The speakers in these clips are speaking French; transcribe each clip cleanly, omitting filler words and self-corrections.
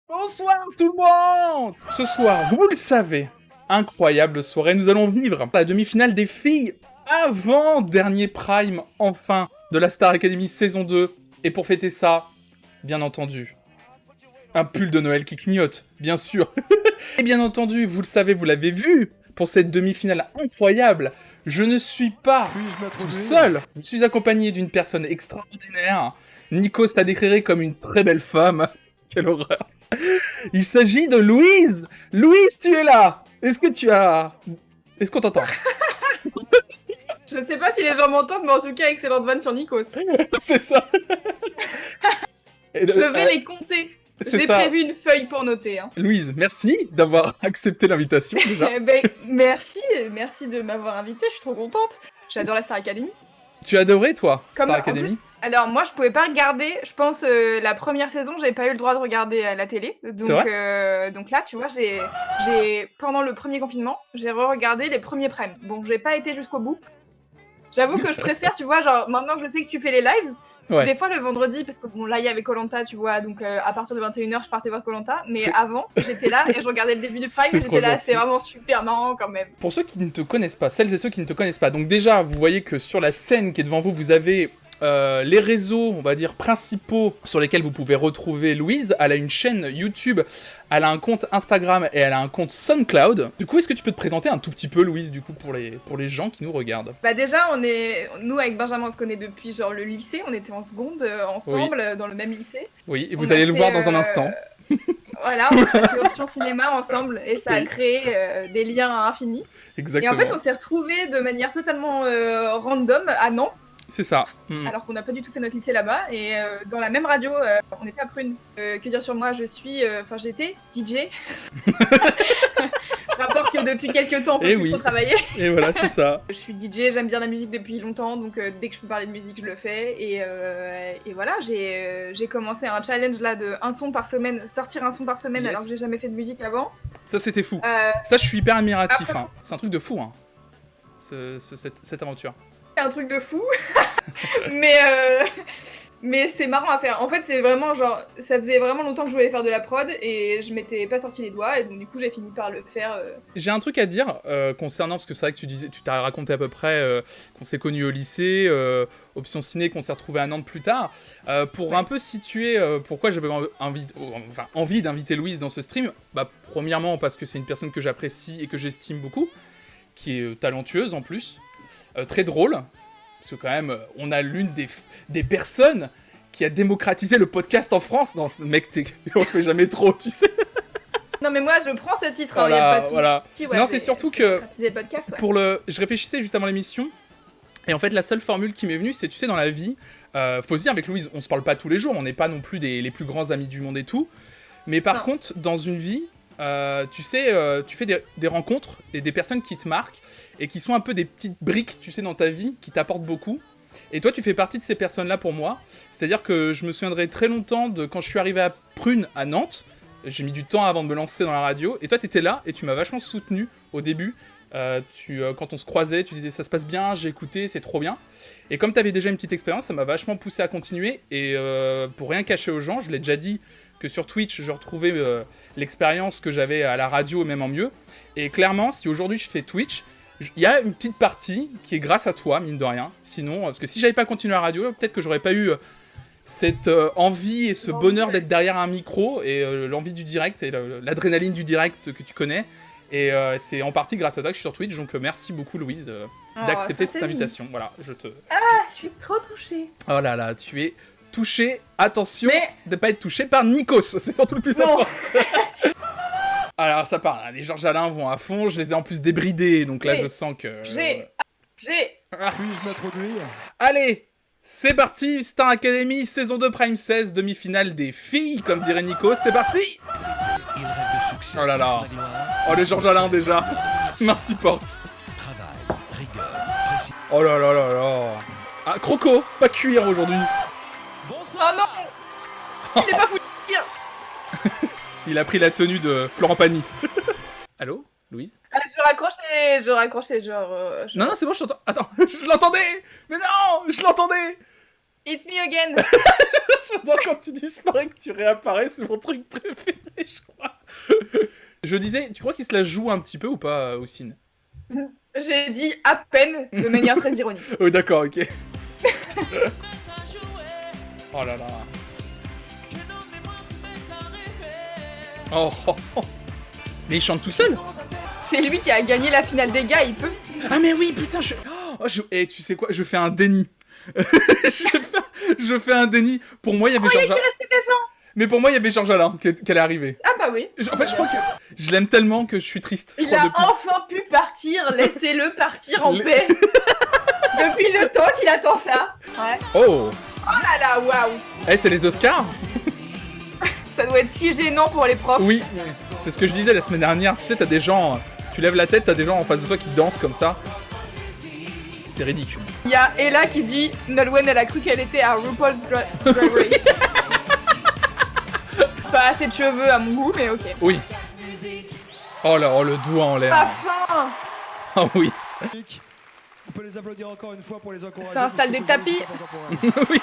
Bonsoir tout le monde. Ce soir, vous le savez, incroyable soirée, nous allons vivre la demi-finale des filles avant dernier prime, enfin, de la Star Academy saison 2. Et pour fêter ça, bien entendu, un pull de Noël qui clignote, bien sûr. Et bien entendu, vous le savez, vous l'avez vu, pour cette demi-finale incroyable, je ne suis pas tout seul. Je suis accompagné d'une personne extraordinaire. Nikos la décrirait comme une très belle femme. Quelle horreur. Il s'agit de Louise. Louise, tu es là. Est-ce qu'on t'entend? Je sais pas si les gens m'entendent, mais en tout cas, excellente vanne sur Nikos. C'est ça. Je vais les compter. J'ai prévu une feuille pour noter. Hein. Louise, merci d'avoir accepté l'invitation déjà. Merci de m'avoir invitée, je suis trop contente. J'adore la Star Academy. Tu as adoré, toi, Star Academy? Plus, alors, moi, je pouvais pas regarder, je pense, la première saison, j'avais pas eu le droit de regarder la télé. Donc là, tu vois, pendant le premier confinement, j'ai re-regardé les premiers primes. Bon, j'ai pas été jusqu'au bout. J'avoue que je préfère, tu vois, genre, maintenant que je sais que tu fais les lives, des fois le vendredi, parce que bon, là, il y avait Koh-Lanta, tu vois, donc à partir de 21h, je partais voir Koh-Lanta, mais avant, j'étais là et je regardais le début du prime, j'étais là, c'est vraiment super marrant quand même. Pour ceux qui ne te connaissent pas, celles et ceux qui ne te connaissent pas, donc déjà, vous voyez que sur la scène qui est devant vous, vous avez les réseaux, on va dire, principaux sur lesquels vous pouvez retrouver Louise. Elle a une chaîne YouTube, elle a un compte Instagram et elle a un compte SoundCloud. Du coup, est-ce que tu peux te présenter un tout petit peu, Louise, du coup, pour les gens qui nous regardent? Bah déjà, nous, avec Benjamin, on se connaît depuis genre le lycée, on était en seconde ensemble, dans le même lycée. Oui, et vous allez le voir dans un instant. Voilà, on a fait option cinéma ensemble et ça a créé des liens infinis. Exactement. Et en fait, on s'est retrouvés de manière totalement random à Nantes. C'est ça. Alors qu'on n'a pas du tout fait notre lycée là-bas. Et dans la même radio, on était à Prune. Que dire sur moi, j'étais DJ. Rapport que depuis quelques temps, on peut plus trop travailler. Et voilà, c'est ça. Je suis DJ, j'aime bien la musique depuis longtemps, donc dès que je peux parler de musique, je le fais. Et voilà, j'ai commencé un challenge là de sortir un son par semaine, alors que j'ai jamais fait de musique avant. Ça, c'était fou. Ça, je suis hyper admiratif. Après... hein. C'est un truc de fou, hein, cette aventure. C'est un truc de fou, mais c'est marrant à faire. En fait, c'est vraiment genre, ça faisait vraiment longtemps que je voulais faire de la prod et je m'étais pas sorti les doigts et donc du coup j'ai fini par le faire. J'ai un truc à dire concernant, parce que c'est vrai que tu t'as raconté à peu près qu'on s'est connus au lycée, option ciné qu'on s'est retrouvés à Nantes plus tard. Pour un peu situer pourquoi j'avais envie d'inviter Louise dans ce stream, bah premièrement parce que c'est une personne que j'apprécie et que j'estime beaucoup, qui est talentueuse en plus. Très drôle, parce que quand même, on a l'une des personnes qui a démocratisé le podcast en France. Non, mec, on le fait jamais trop, tu sais. Non, mais moi, je prends ce titre, voilà, y a pas de voilà. Non, c'est surtout que, le podcast, je réfléchissais juste avant l'émission, et en fait, la seule formule qui m'est venue, c'est, tu sais, dans la vie, faut se dire, avec Louise, on se parle pas tous les jours, on n'est pas non plus les plus grands amis du monde et tout, mais par contre, dans une vie, tu sais, tu fais des rencontres et des personnes qui te marquent et qui sont un peu des petites briques, tu sais, dans ta vie, qui t'apportent beaucoup. Et toi, tu fais partie de ces personnes-là pour moi. C'est-à-dire que je me souviendrai très longtemps de quand je suis arrivé à Prune, à Nantes. J'ai mis du temps avant de me lancer dans la radio. Et toi, t'étais là et tu m'as vachement soutenu au début. Quand on se croisait, tu disais « ça se passe bien, j'ai écouté, c'est trop bien ». Et comme t'avais déjà une petite expérience, ça m'a vachement poussé à continuer. Et pour rien cacher aux gens, je l'ai déjà dit, que sur Twitch, je retrouvais l'expérience que j'avais à la radio, même en mieux. Et clairement, si aujourd'hui je fais Twitch, il y a une petite partie qui est grâce à toi, mine de rien. Sinon, parce que si j'avais pas continué la radio, peut-être que j'aurais pas eu cette envie et ce bonheur d'être derrière un micro, et l'envie du direct, et l'adrénaline du direct que tu connais. Et c'est en partie grâce à toi que je suis sur Twitch, donc merci beaucoup Louise d'accepter cette invitation. Voilà, je suis trop touchée. Oh là là, tu es touché, attention de pas être touché par Nikos, c'est surtout le plus important. Alors ça part, les Georges Alain vont à fond, je les ai en plus débridés, donc là je sens que... Puis-je m'introduire ? Allez, c'est parti, Star Academy, saison 2, Prime 16, demi-finale des filles, comme dirait Nikos, c'est parti. Oh là là, oh les Georges Alain déjà, m'insupporte. Oh là là là là. Ah, Croco, pas cuir aujourd'hui. Bonsoir. Oh non. Il est pas foutu de cuir. Il a pris la tenue de Florent Pagny. Allô, Louise? Je raccrochais, genre... Non, c'est bon, je t'entends. Attends, je l'entendais. Mais non, je l'entendais. It's me again. J'adore quand tu disparais que tu réapparais, c'est mon truc préféré, je crois. Je disais, tu crois qu'il se la joue un petit peu ou pas, Houssine? J'ai dit à peine, de manière très ironique. Oh, d'accord, ok. Oh là là. Oh, oh, oh. Mais il chante tout seul. C'est lui qui a gagné la finale des gars, il peut. Ah mais oui, putain, Eh, tu sais quoi, je fais un déni. je fais un déni. Pour moi, il y avait Georges Alain. Mais pour moi, il y avait Georges Alain qui allait arriver. Ah bah oui. En fait, je crois que je l'aime tellement que je suis triste. Il a enfin pu partir, laissez-le partir en paix. Depuis le temps qu'il attend ça. Ouais. Oh. Oh là là, waouh. Eh, c'est les Oscars. Ça doit être si gênant pour les profs. Oui, c'est ce que je disais la semaine dernière. Tu sais, t'as des gens... Tu lèves la tête, t'as des gens en face de toi qui dansent comme ça. C'est ridicule. Il y a Ella qui dit Nolwenn, elle a cru qu'elle était à RuPaul's Drag Race. Pas assez de cheveux à mon goût, mais ok. Oui. Oh là, oh le doigt en l'air. Pas fin. Oh oui. On peut les applaudir encore une fois pour les encourager. Ça installe des tapis. Oui.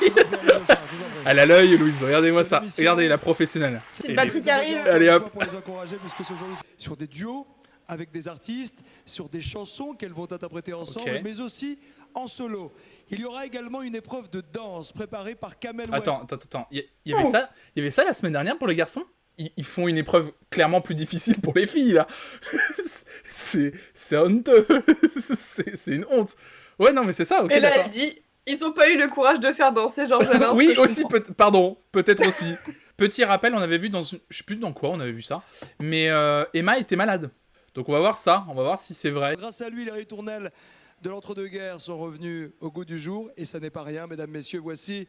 Elle a l'œil, Louise. Regardez-moi ça. Regardez la professionnelle. C'est une batterie qui arrive. Allez hop. Pour les encourager, puisque ce jour sur des duos avec des artistes, sur des chansons qu'elles vont interpréter ensemble, mais aussi en solo. Il y aura également une épreuve de danse préparée par Kamel. Attends. Il y avait ça la semaine dernière pour les garçons. Ils font une épreuve clairement plus difficile pour les filles, là. C'est honteux. C'est une honte. Ouais, non, mais c'est ça, ok. Et là, elle dit, ils ont pas eu le courage de faire danser Georges Alain. Oui, aussi, peut-être aussi. Petit rappel, on avait vu dans... Je sais plus dans quoi on avait vu ça. Mais Emma était malade. Donc on va voir ça, on va voir si c'est vrai. Grâce à lui, les ritournelles de l'entre-deux-guerres sont revenus au goût du jour. Et ça n'est pas rien, mesdames, messieurs, voici...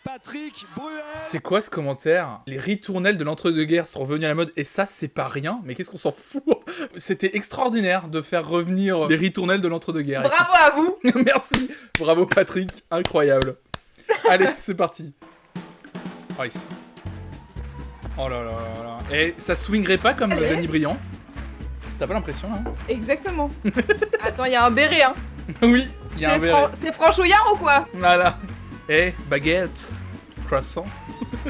Patrick Bruel. C'est quoi ce commentaire? Les ritournelles de l'entre-deux-guerres sont revenus à la mode et ça c'est pas rien, mais qu'est-ce qu'on s'en fout? C'était extraordinaire de faire revenir les ritournelles de l'entre-deux-guerres. Bravo à vous. Merci, bravo Patrick, incroyable. Allez, c'est parti. Nice. Oh là là là là. Et ça swingerait pas comme Danny Briand? T'as pas l'impression là? Exactement. Attends, il y a un béret, hein. Oui, il y a un béret. C'est franchouillard ou quoi? Voilà. Eh, baguette, croissant.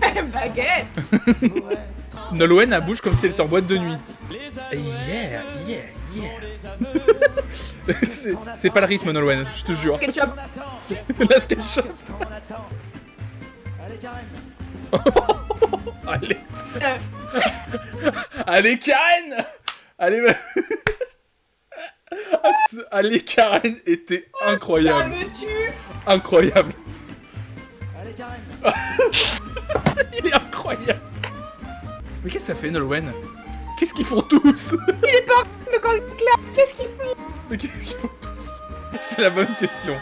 Baguette. Nolwenn a bouge comme si elle était en boîte de nuit. Yeah. C'est pas le rythme, Nolwenn, je te jure. Ketchup. La SketchUp. Allez. Allez, Karen. Allez, Karen était incroyable. Ça me tue. Incroyable. Il est incroyable. Mais qu'est-ce que ça fait, Nolwenn? Qu'est-ce qu'ils font tous? Il est pas le camp clair. Qu'est-ce qu'ils font? Mais qu'est-ce qu'ils font tous? C'est la bonne question.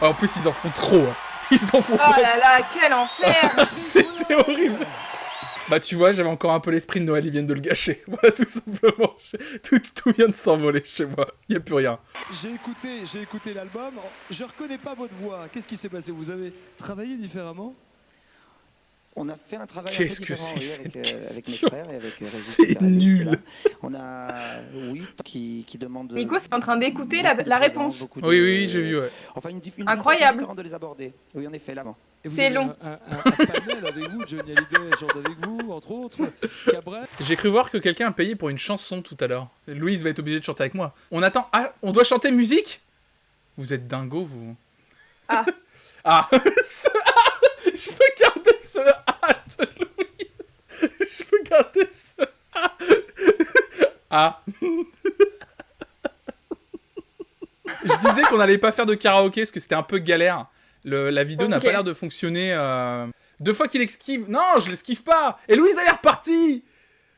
En plus, ils en font trop. Hein. Ils en font trop. Oh là là, quel enfer. C'était horrible. Bah tu vois, j'avais encore un peu l'esprit de Noël, ils viennent de le gâcher. Voilà, tout simplement. Tout vient de s'envoler chez moi. Il n'y a plus rien. J'ai écouté l'album. Je reconnais pas votre voix. Qu'est-ce qui s'est passé? Vous avez travaillé différemment? On a fait un travail un peu Qu'est-ce que différent c'est avec mes question? frères et avec Régis. C'est nul. On a, qui demande... Nico, c'est en train d'écouter la réponse. Oui, j'ai vu, ouais. Enfin, une incroyable. différente de les aborder. Oui, en effet, là. C'est long. Un panel avec vous, Johnny Hallyday chante avec vous, entre autres. Cabrel. J'ai cru voir que quelqu'un a payé pour une chanson tout à l'heure. Louise va être obligée de chanter avec moi. On attend... Ah, on doit chanter musique? Vous êtes dingo, vous. Ah. Ah. Je peux garder ce A de Louise. Je peux garder ce A. Ah. Je disais qu'on n'allait pas faire de karaoké parce que c'était un peu galère. La vidéo n'a pas l'air de fonctionner. 2 fois qu'il esquive. Non, je l'esquive pas. Et Louise, elle est repartie.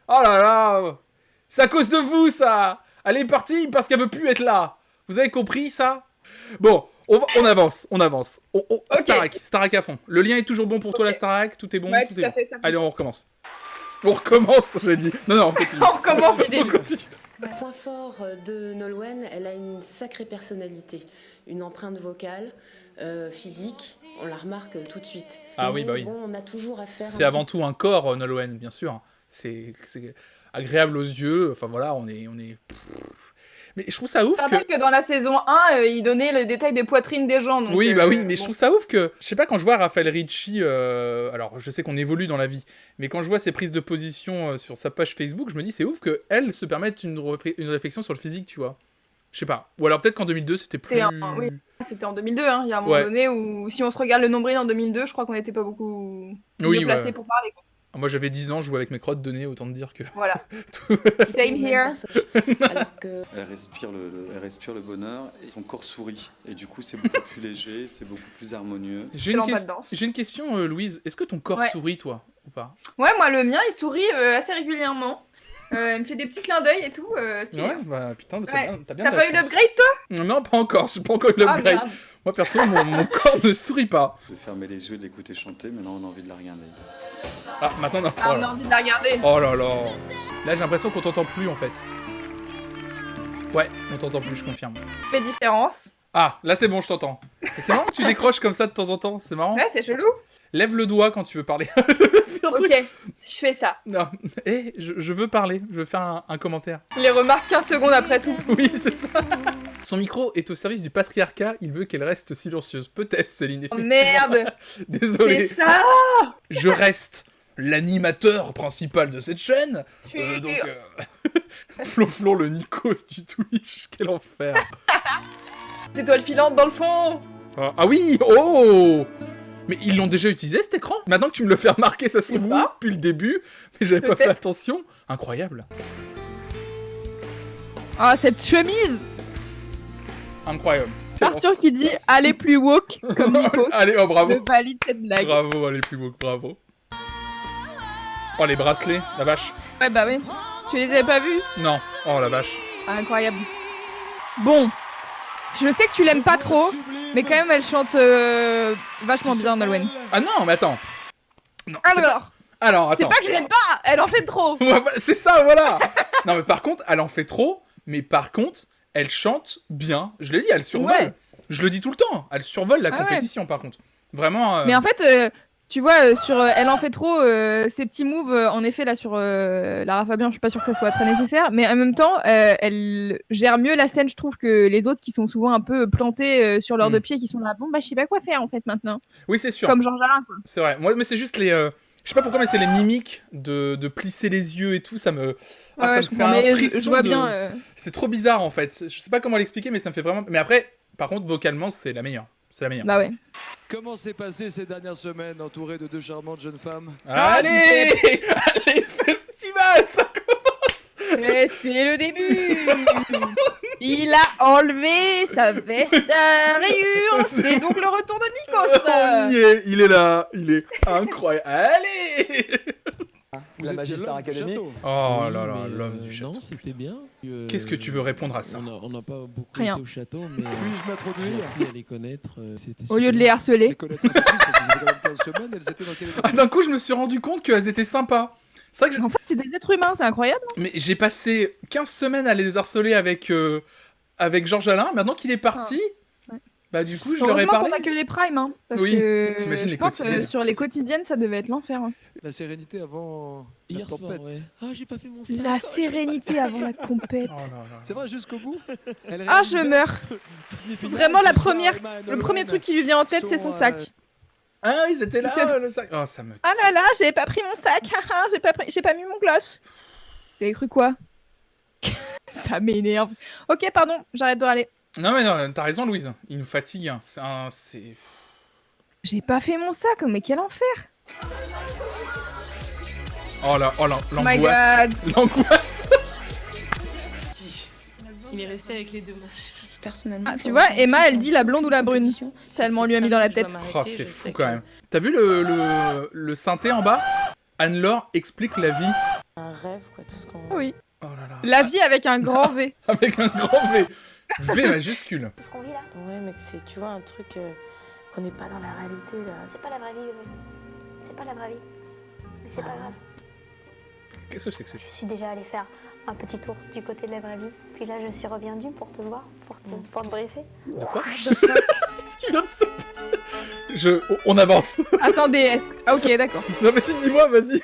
Oh là là. C'est à cause de vous, ça. Elle est partie parce qu'elle veut plus être là. Vous avez compris, ça? Bon, on avance. Okay. Starac à fond. Le lien est toujours bon pour toi, la Starac? Tout est bon, ouais, tout est bon. Fait, allez, on recommence. On recommence, j'ai dit. Non, on continue. On recommence, on continue. Le point fort de Nolwenn, elle a une sacrée personnalité, une empreinte vocale, physique, on la remarque tout de suite. Ah oui, bah oui. Bon, on a toujours à faire. C'est avant tout un corps, Nolwenn, bien sûr. C'est agréable aux yeux. Enfin voilà, on est. Mais je trouve ça ouf Je rappelle que dans la saison 1, il donnait les détails des poitrines des gens. Donc, oui, bah oui, mais je trouve ça ouf que... Je sais pas, quand je vois Raphaël Ricci... alors, je sais qu'on évolue dans la vie, mais quand je vois ses prises de position sur sa page Facebook, je me dis, c'est ouf qu'elle se permette une réflexion sur le physique, tu vois. Je sais pas. Ou alors peut-être qu'en 2002, c'était plus... Oui. C'était en 2002, hein. Il y a un moment donné où, si on se regarde le nombril en 2002, je crois qu'on n'était pas beaucoup mieux placés pour parler. Quoi. Moi, j'avais 10 ans, je jouais avec mes crottes de nez, autant te dire que... Voilà. Same here. Alors que... Elle respire le bonheur et son corps sourit. Et du coup, c'est beaucoup plus léger, c'est beaucoup plus harmonieux. J'ai une question, Louise. Est-ce que ton corps sourit, toi, ou pas? Ouais, moi, le mien, il sourit assez régulièrement. Il me fait des petits clins d'œil et tout. Ouais, bah putain, t'as bien T'as de la pas eu chance. l'upgrade, toi? Non, pas encore, j'ai pas encore eu l'upgrade. Moi, perso, mon corps ne sourit pas. De fermer les yeux et de l'écouter chanter, maintenant on a envie de la regarder. Ah, maintenant, non. On a envie de la regarder. Oh là là. Là, j'ai l'impression qu'on t'entend plus, en fait. Ouais, on t'entend plus, je confirme. Fait différence. Ah, là, c'est bon, je t'entends. C'est marrant que tu décroches comme ça de temps en temps, c'est marrant. Ouais, c'est chelou. Lève le doigt quand tu veux parler. Ok, je fais ça. Non, je veux parler, je veux faire un commentaire. Les remarques 15 secondes après tout. Oui, c'est ça. Son micro est au service du patriarcat, il veut qu'elle reste silencieuse. Peut-être, Céline, Oh effectivement. merde. Désolé. C'est ça. Je reste l'animateur principal de cette chaîne. Flo, le Nikos du Twitch, quel enfer. C'est toi le filante dans le fond. Ah oui, oh. Mais ils l'ont déjà utilisé cet écran. Maintenant que tu me le fais remarquer, ça se trouve depuis le début, mais j'avais pas fait attention. Incroyable. Ah, cette chemise. Incroyable. Arthur qui dit « Allez plus woke » comme Nico. Allez, oh bravo. Je valide cette blague. Bravo, allez plus woke, bravo. Oh, les bracelets, la vache. Ouais, bah oui. Tu les avais pas vus? Non, oh la vache. Incroyable. Bon. Je sais que tu l'aimes pas trop, mais quand même elle chante vachement bien, Nolwenn. Ah non, mais attends. Non, Alors, attends. c'est pas que je l'aime pas, elle en fait trop. C'est ça, voilà. Non, mais par contre, elle en fait trop, mais par contre, elle chante bien. Je l'ai dit, elle survole. Ouais. Je le dis tout le temps, elle survole la compétition, par contre. Vraiment... Mais en fait... tu vois, sur Elle en fait trop, ces petits moves, en effet, là, sur Lara Fabian, je suis pas sûre que ça soit très nécessaire, mais en même temps, elle gère mieux la scène, je trouve, que les autres qui sont souvent un peu plantés sur leurs deux pieds, qui sont là, bon, bah, je sais pas quoi faire, en fait, maintenant. Oui, c'est sûr. Comme Georges Alain, quoi. C'est vrai. Moi, mais c'est juste les... je sais pas pourquoi, mais c'est les mimiques de plisser les yeux et tout, ça me... ça me fait un frisson. Je vois bien... C'est trop bizarre, en fait. Je sais pas comment l'expliquer, mais ça me fait vraiment... Mais après, par contre, vocalement, c'est la meilleure. C'est la meilleure. Bah ouais. Comment s'est passé ces dernières semaines entouré de deux charmantes jeunes femmes? Allez, festival, ça commence. Et c'est le début. Il a enlevé sa veste à rayures. C'est donc le retour de Nikos. Il est là, il est incroyable. Allez. La Magister Academy. Oh là là, l'homme du château. Non, c'était bien. Qu'est-ce que tu veux répondre à ça? On n'a pas beaucoup Rien. été au château, mais Puis-je m'introduire? j'ai appris à les connaître. Au lieu de les harceler. Les connaître un peu plus, parce que c'était quand même 15 semaines, elles étaient dans quel état? D'un coup, je me suis rendu compte qu'elles étaient sympas. C'est vrai que En fait, c'est des êtres humains, c'est incroyable. Mais j'ai passé 15 semaines à les harceler avec Georges Alain. Maintenant qu'il est parti, bah du coup, je leur ai parlé. Heureusement qu'on a que les primes, hein. Parce Oui, que t'imagines je les pense quotidiennes. sur les quotidiennes, ça devait être l'enfer. Hein. La sérénité avant la Hier soir, tempête. ouais. Ah, j'ai pas fait mon sac. La sérénité avant la compète. Oh là là. C'est vrai, jusqu'au bout. Elle Ah, je réalisait meurs. demi-finale, Vraiment, ce soir, Emma et le Nolwenn premier truc qui lui vient en tête, c'est son sac. Ah, ils étaient là, Il le sac. Oh, ça me... Ah là là, j'ai pas pris mon sac. J'ai pas mis mon gloss. Vous avez cru quoi? Ça m'énerve. Ok, pardon, j'arrête de râler. Non, mais non, t'as raison, Louise. Il nous fatigue. Hein. C'est... J'ai pas fait mon sac, mais quel enfer. Oh là, My l'angoisse. God. L'angoisse. Il est resté avec les deux manches. Personnellement. Ah, tu vois, Emma, elle dit la blonde ou la brune. Tellement on lui a mis dans la tête. Oh, c'est fou quand même. T'as vu le synthé en bas? Anne-Laure explique la vie. Un rêve, quoi, tout ce qu'on... Oui. Oh là là. La vie avec un grand V. Avec un grand V. V majuscule. Tout ce qu'on vit là, Ouais, mais c'est, tu vois, un truc qu'on n'est pas dans la réalité, là. c'est pas la vraie vie. C'est pas la vraie vie. Mais c'est pas grave. Qu'est-ce que c'est que ça? Je suis déjà allée faire un petit tour du côté de la vraie vie. Puis là, je suis revenue pour te voir, pour te briefer. De quoi? Qu'est-ce qui vient de se passer? On avance. Attendez, ah, ok, d'accord. Non mais si, dis-moi, vas-y.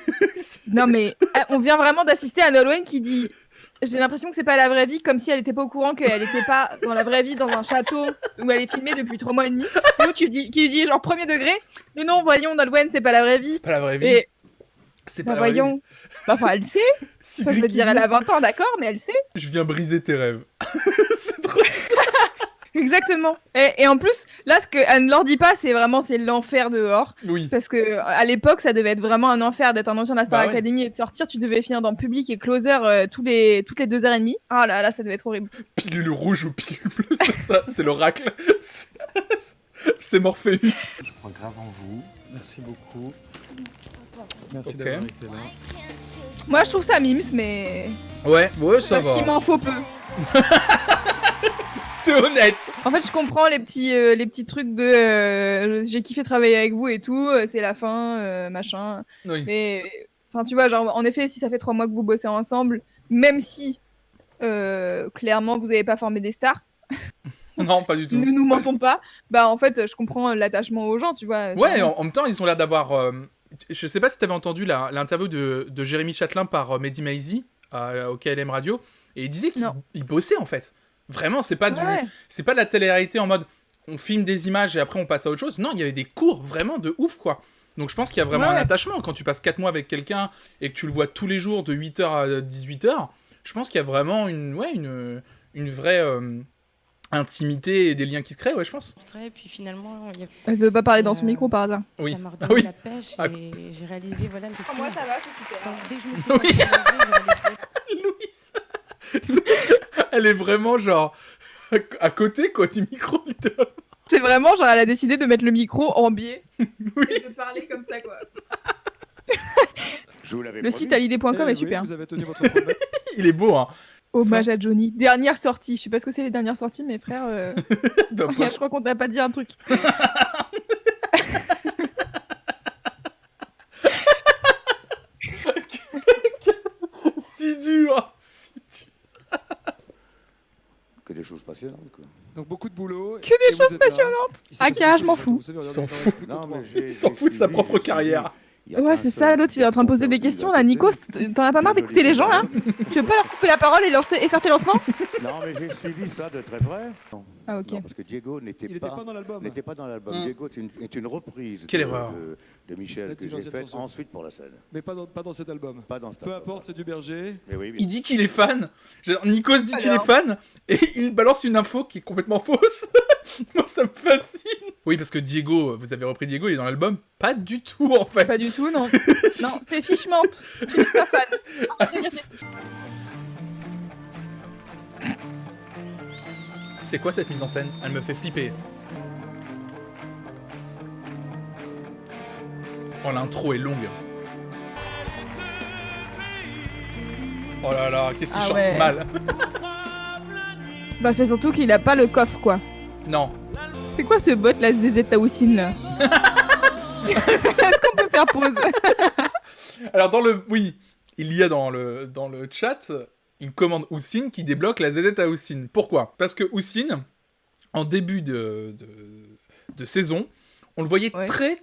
Non mais on vient vraiment d'assister à Nolwenn qui dit j'ai l'impression que c'est pas la vraie vie, comme si elle était pas au courant qu'elle était pas dans la vraie vie, dans un château où elle est filmée depuis 3 mois et demi. Ou qui dit genre premier degré, mais non, voyons, Nolwenn, c'est pas la vraie vie. C'est pas la vraie vie. Et C'est bah pas la vraie vie. voyons. Enfin, elle sait. Sigrid Je veux qui dire, elle dit, a 20 ans, d'accord, mais elle sait. je viens briser tes rêves. C'est trop... Exactement. Et en plus, là, ce que Anne leur dit pas, c'est l'enfer dehors. Oui. Parce que à l'époque, ça devait être vraiment un enfer d'être un ancien de la Star Bah ouais. Academy et de sortir. Tu devais finir dans Public et Closer toutes les 2h30. Ah là là, ça devait être horrible. Pilule rouge ou pilule bleue, c'est ça, c'est l'oracle. C'est Morpheus. Je crois grave en vous. Merci beaucoup. Merci Ok. d'avoir été là. Moi, je trouve ça mimes, mais Ouais, ça parce qu'il va. m'en faut peu. C'est honnête. En fait, je comprends les petits trucs de j'ai kiffé travailler avec vous et tout, c'est la fin, machin. Oui. Mais enfin, tu vois, genre en effet, si ça fait 3 mois que vous bossez ensemble, même si clairement vous avez pas formé des stars, Non, pas du tout. ne nous mentons pas. Bah en fait, je comprends l'attachement aux gens, tu vois. Ouais, en même temps, ils ont l'air d'avoir... je sais pas si t'avais entendu l'interview de Jérémy Châtelain par Mehdi Maizi au KLM Radio, et il disait qu'il bossait en fait. Vraiment, c'est pas c'est pas de la télé-réalité en mode on filme des images et après on passe à autre chose. Non, il y avait des cours vraiment de ouf, quoi. Donc je pense qu'il y a vraiment un attachement. Quand tu passes 4 mois avec quelqu'un et que tu le vois tous les jours de 8h à 18h, je pense qu'il y a vraiment une vraie intimité et des liens qui se créent, ouais, je pense. Et puis finalement, Elle veut pas parler dans son micro par hasard. Oui. Ça m'a redonné la pêche et j'ai réalisé, voilà, que si... Moi, ça va, c'est super. Dès que je me suis sentie j'ai réalisé... Louise, elle est vraiment genre à côté, quoi, du micro, littéralement. C'est vraiment genre elle a décidé de mettre le micro en biais et de parler comme ça, quoi. Le site alidé.com est super. Vous avez tenu votre promesse. Il est beau, hein. Hommage à Johnny. Dernière sortie. Je sais pas ce que c'est les dernières sorties, mais frère. Je crois qu'on t'a pas dit un truc. Si dur, si dur. Que des choses passionnantes, quoi. Donc beaucoup de boulot. Que des choses passionnantes. Aka, je m'en fous. Il s'en fout de sa propre carrière. Ouais, c'est ça, l'autre il est en train de poser des questions là. Nikos, t'en as pas marre d'écouter les gens là? Tu veux pas leur couper la parole et faire tes lancements? Non, mais j'ai suivi ça de très près. Ah, ok. Non, parce que Diego n'était pas dans l'album. N'était pas dans l'album. Diego est une reprise Quelle erreur. de Michel que j'ai faite ensuite pour la scène. Mais pas dans cet album. Pas dans cet Peu album. importe, c'est du berger. Mais oui, Il dit qu'il est fan. Genre, Nikos dit qu'il est fan et il balance une info qui est complètement fausse. Moi, ça me fascine. Oui, parce que Diego, vous avez repris Diego, il est dans l'album. Pas du tout, en fait. Pas du tout, non. Non, t'es fichement. Tu n'es pas fan. C'est quoi cette mise en scène? Elle me fait flipper. Oh, l'intro est longue. Oh là là, qu'est-ce qu'il chante mal. Bah, c'est surtout qu'il a pas le coffre, quoi. Non. C'est quoi ce bot, la Zézé Taoussine, là? Est-ce qu'on peut faire pause? Alors, il y a dans le chat une commande Houssine qui débloque la ZZ à Houssine. Pourquoi? Parce que Houssine, en début de saison, on le voyait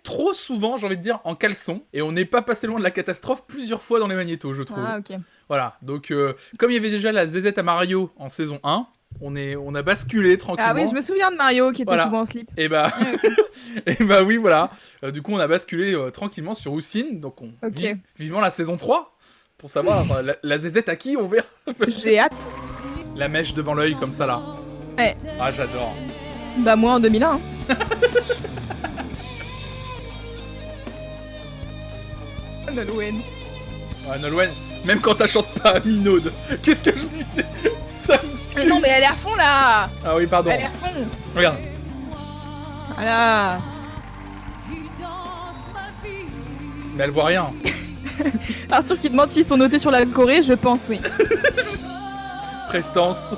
trop souvent, j'ai envie de dire, en caleçon. Et on n'est pas passé loin de la catastrophe plusieurs fois dans les magnétos, je trouve. Ah, ok. Voilà, donc comme il y avait déjà la ZZ à Mario en saison 1, on a basculé tranquillement. Ah oui, je me souviens de Mario qui était souvent en slip. Et bah, et bah oui, voilà. Du coup, on a basculé tranquillement sur Houssine. Donc, on vivement la saison 3 pour savoir la ZZ à qui on verra. J'ai hâte. La mèche devant l'œil comme ça là. Ouais. Ah, j'adore. Bah, moi en 2001. Nolwenn. Ouais, Nolwenn, même quand elle chante pas à Minaude, qu'est-ce que je dis? Ça me tue. Non, mais elle est à fond là. Ah oui, pardon. Elle est à fond. Regarde. Voilà. Mais elle voit rien. Arthur qui demande s'ils sont notés sur la Corée, je pense oui. Prestance.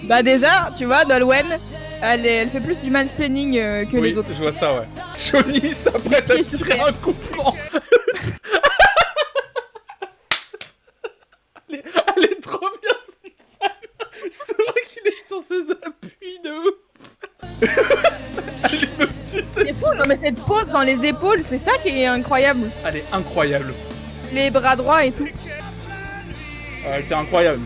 Bah déjà, tu vois, Nolwenn, elle fait plus du mansplaining que les autres. Oui, je vois ça, ouais. Johnny s'apprête à tirer un coup franc. Elle est trop bien, cette femme. C'est vrai qu'il est sur ses appuis de ouf. Elle me tue, c'est fou, non mais cette pose dans les épaules, c'est ça qui est incroyable. Elle est incroyable. Les bras droits et tout. Elle était incroyable.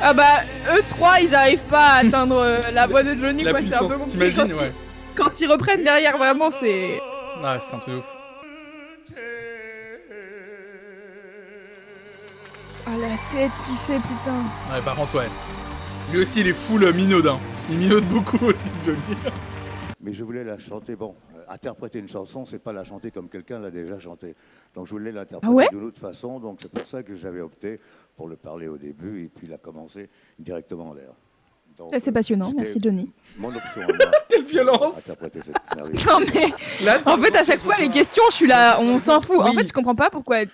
Ah bah, eux trois, ils arrivent pas à atteindre la voix de Johnny, La quoi. C'est un peu puissance, compliqué. t'imagines, ouais. Quand ils reprennent derrière, vraiment, c'est... Ah, c'est un truc de ouf. Ah, la tête qu'il fait, putain. Ouais, par contre, ouais. Lui aussi, il est full minaudin. Il minaude beaucoup aussi, Johnny. Mais je voulais la chanter. Bon, interpréter une chanson, c'est pas la chanter comme quelqu'un l'a déjà chantée. Donc je voulais l'interpréter d'une autre façon. Donc c'est pour ça que j'avais opté pour le parler au début et puis la commencer directement en l'air. Ça, c'est passionnant, merci Johnny. Mon option à moi. Quelle violence! Interpréter cette merveilleuse. Non mais, là, en fait, à chaque fois, les questions, je suis là, on s'en fout. Oui. En fait, je comprends pas pourquoi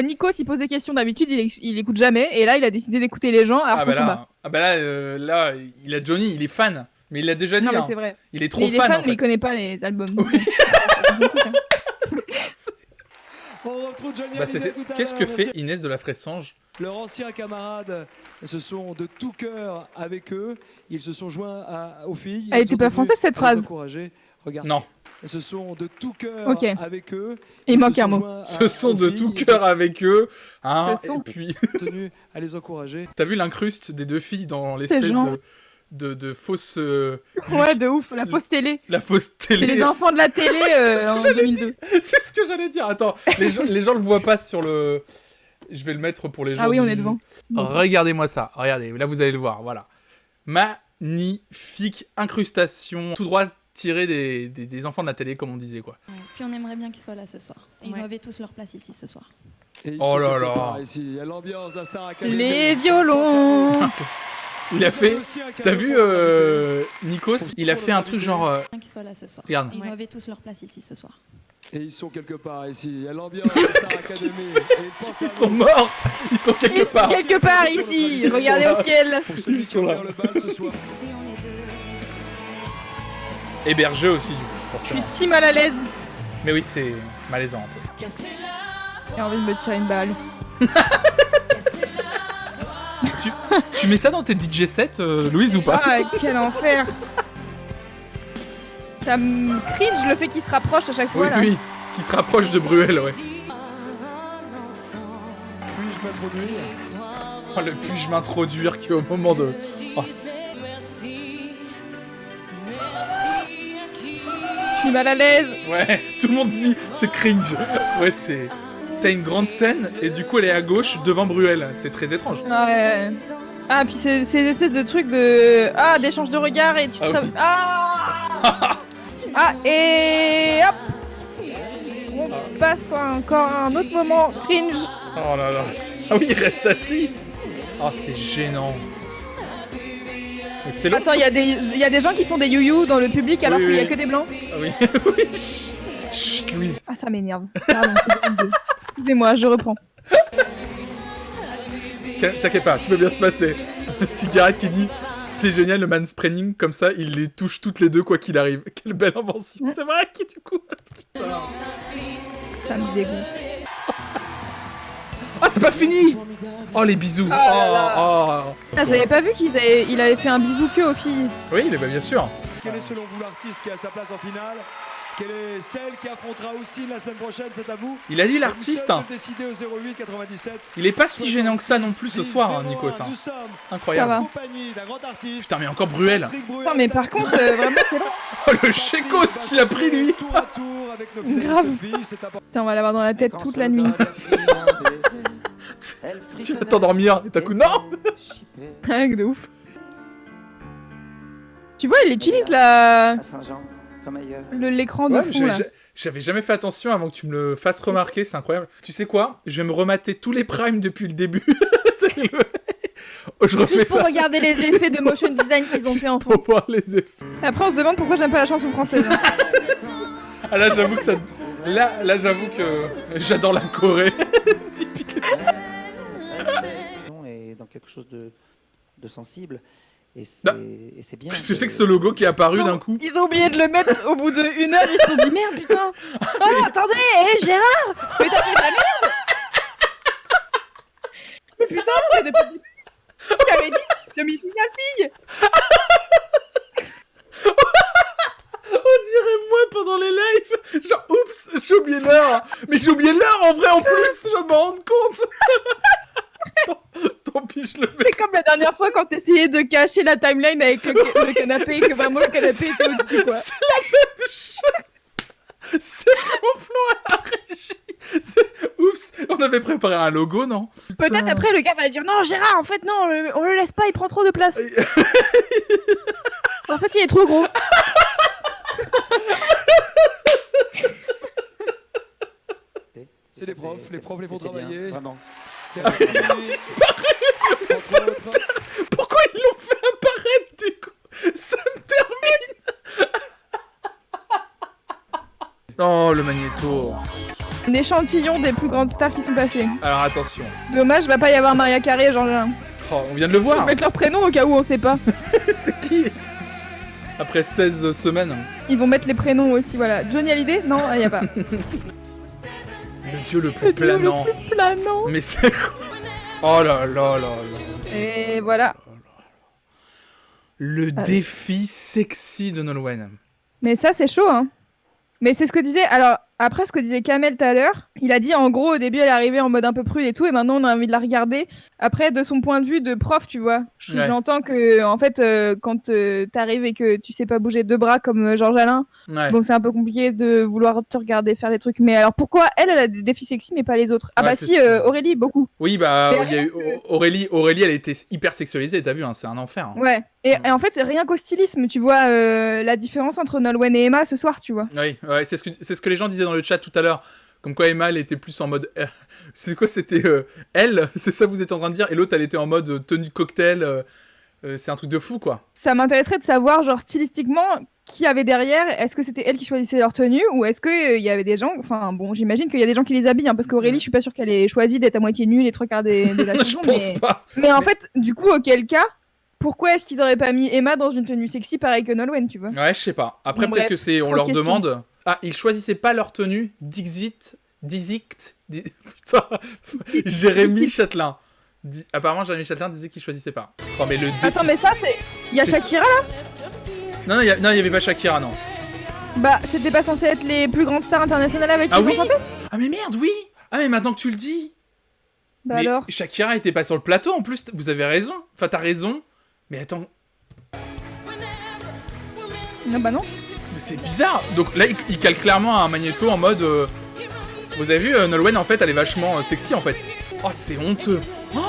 Nico, s'il pose des questions d'habitude, il écoute jamais, et là, il a décidé d'écouter les gens alors qu'on s'en bat. Ah bah là, il a Johnny, il est fan. Mais il l'a déjà dit. Non, mais c'est vrai. Il est trop il est fan, fan, en fait. mais il connaît pas les albums. Oui. On retrouve Johnny Bah, Hallyday tout à l'heure. qu'est-ce que fait Inès de la Fressange? Leurs anciens camarades se sont de tout cœur avec eux. Ils se sont joints aux filles. Elle était pas française, cette phrase? Regarde. Non. Ils se sont de tout cœur avec eux. Il manque un mot. Ce sont de tout cœur avec eux. Hein, et puis. Tenu à les encourager. T'as vu l'incruste des deux filles dans l'espèce de fausse... Ouais, de ouf, la fausse télé. La fausse télé. C'est les enfants de la télé en 2002. C'est ce que j'allais dire. Attends, les gens le voient pas sur le... Je vais le mettre pour les gens. Ah oui, on est devant. Regardez-moi ça. Regardez, là vous allez le voir. Voilà. Magnifique incrustation. Tout droit tiré des enfants de la télé, comme on disait, quoi. Ouais. Puis on aimerait bien qu'ils soient là ce soir. Ils avaient tous leur place ici ce soir. Oh là là. Ici, l'ambiance de la Star Academy. Les violons. Il a fait... T'as vu Nikos? Il a fait un truc genre... Qu'ils soient là ce soir. Regarde. Ils avaient tous leur place ici ce soir. Et ils sont quelque part ici. Il y a l'ambiance de la Star Academy. Ils sont morts. Ils sont quelque part. Quelque part ici. Regardez au ciel. Pour celui qui regarde le bal ce soir. Hébergé aussi, du coup. Je suis si mal à l'aise. Mais oui, c'est malaisant un peu. J'ai envie de me tirer une balle. Tu mets ça dans tes DJ sets, Louise, ou pas? Ah, quel enfer. Ça me cringe le fait qu'il se rapproche à chaque fois. Oui, là. oui, qui se rapproche de Bruel, ouais. Puis-je m'introduire? Oh, le puis-je m'introduire qui est au moment de... Oh. Je suis mal à l'aise. Ouais, tout le monde dit c'est cringe. Ouais, c'est... T'as une grande scène et du coup elle est à gauche devant Bruel. C'est très étrange. Ouais. Ah, puis c'est des espèces de trucs de... Ah, d'échange de regards et tu te... oui. Ah, et hop. On passe encore à un autre moment cringe. Oh là là. Ah oui, il reste assis. Oh, c'est gênant. C'est long. Attends, il y a des gens qui font des you-you dans le public alors qu'il y a que des blancs. Ah oui, oui. Chut, Louise. Ah, ça m'énerve. Pardon, c'est 22. Excusez-moi, je reprends. T'inquiète pas, tout va bien se passer. Cigarette qui dit c'est génial le mansplaining, comme ça il les touche toutes les deux quoi qu'il arrive. Quelle belle invention, c'est vrai qui du coup. Putain. Ça me dégoûte. Ah, c'est pas fini. Oh les bisous. Ah, j'avais pas vu qu'il avait fait un bisou que aux filles. Oui, bien sûr. Quel est selon vous l'artiste qui a sa place en finale? Quelle est celle qui affrontera aussi la semaine prochaine? C'est à vous. Il a dit l'artiste. Hein. Au 08 97. Il est pas si gênant que ça non plus ce soir, hein, Nico. Ça. Incroyable. Putain, mais encore Bruel. Non, mais par contre, vraiment, c'est long. Oh, le Chécos qu'il a pris lui. Grave. Tiens, on va l'avoir dans la tête toute la nuit. Tu vas t'endormir et t'as coup non. De ouf. Tu vois, il utilise la... l'écran de fond, là. J'avais jamais fait attention avant que tu me le fasses remarquer, c'est incroyable. Tu sais quoi? Je vais me remater tous les primes depuis le début. Je refais juste pour ça. Regarder les effets de motion design qu'ils ont fait en fond. Pour voir les effets. Après, on se demande pourquoi j'aime pas la chanson française. Hein. Ah là, j'avoue que ça... Là j'avoue que j'adore la Corée. Et dans quelque chose de sensible. Et c'est bien. Qu'est-ce que c'est que ce logo qui est apparu d'un coup? Ils ont oublié de le mettre au bout d'1 heure, ils se sont dit merde putain. Oh attendez, Gérard, mais t'as fait de la merde. Mais putain, mais depuis... T'avais dit demi-finale fille. On dirait moi pendant les lives. Genre l'heure. Mais j'ai oublié l'heure en vrai en plus, je viens de me rendre compte. Tant pis, je le mets. C'est comme la dernière fois quand t'essayais de cacher la timeline avec le canapé et que vraiment le canapé était au-dessus, quoi. C'est la même chose. C'est mon Flo à la régie. Oups, on avait préparé un logo, non? Peut-être après le gars va dire non Gérard, en fait non, on le laisse pas, il prend trop de place. En fait il est trop gros. C'est les profs les font travailler. Vraiment. C'est Il a disparu. Mais ça me pourquoi ils l'ont fait apparaître du coup? Ça me termine. Oh le magnéto. Un échantillon des plus grandes stars qui sont passées. Alors attention. Dommage, va pas y avoir Maria Carey et Jean-Jean. Oh, on vient de le voir. Ils vont mettre leur prénom au cas où on sait pas. C'est qui? Après 16 semaines. Ils vont mettre les prénoms aussi, voilà. Johnny Hallyday? Non, y a pas. Le dieu le plus planant. Le plus planant. Mais c'est... Oh là là là là. Et voilà. Le défi sexy de Nolwenn. Mais ça, c'est chaud, hein. Mais c'est ce que disait... Alors, après, ce que disait Kamel tout à l'heure, il a dit, en gros, au début, elle est arrivée en mode un peu prude et tout, et maintenant, on a envie de la regarder. Après, de son point de vue de prof, tu vois. Ouais. J'entends que, en fait, quand t'arrives et que tu sais pas bouger deux bras comme Georges Alain, Ouais. bon, c'est un peu compliqué de vouloir te regarder faire des trucs. Mais alors, pourquoi elle a des défis sexy, mais pas les autres? Ah Ouais, bah c'est si, ça. Aurélie, beaucoup. Oui, bah, Mais il y a eu Aurélie, elle était hyper sexualisée, t'as vu, hein, c'est un enfer. Hein. Ouais. Et en fait, rien qu'au stylisme, tu vois la différence entre Nolwenn et Emma ce soir, tu vois. Oui, ouais, c'est ce que les gens disaient dans le chat tout à l'heure. Comme quoi Emma, elle était plus en mode... c'est quoi, c'était elle? C'est ça que vous êtes en train de dire? Et l'autre, elle était en mode tenue de cocktail. C'est un truc de fou, quoi. Ça m'intéresserait de savoir, genre, stylistiquement, qui avait derrière. Est-ce que c'était elle qui choisissait leur tenue ou est-ce qu'il y avait des gens... Enfin, bon, j'imagine qu'il y a des gens qui les habillent, hein, parce qu'Aurélie, je suis pas sûre qu'elle ait choisi d'être à moitié nue les trois quarts de la Je saison. pense pas. Mais en fait, du coup, auquel cas, pourquoi est-ce qu'ils auraient pas mis Emma dans une tenue sexy pareil que Nolwenn, tu vois? Ouais, je sais pas. Après, Bon, peut-être bref, que c'est... On trop de leur questions. demande... Ah, ils choisissaient pas leur tenue. Putain. Jérémy Châtelain. Apparemment, Jérémy Châtelain disait qu'il choisissait pas. Oh, mais le défi... Attends, mais ça, c'est... Il y a c'est- Shakira, là? Non, il y avait pas Shakira, non. Bah, c'était pas censé être les plus grandes stars internationales avec qui Ah ils oui? vont chanter? Ah mais merde, oui. Ah mais maintenant que tu le dis. Bah Mais alors? Shakira était pas sur le plateau en plus, vous avez raison. Enfin, t'as raison. Mais attends, Non, bah non. mais c'est bizarre. Donc là, il cale clairement un magnéto en mode... Vous avez vu, Nolwenn, en fait, elle est vachement sexy, en fait. Oh, c'est honteux. Oh,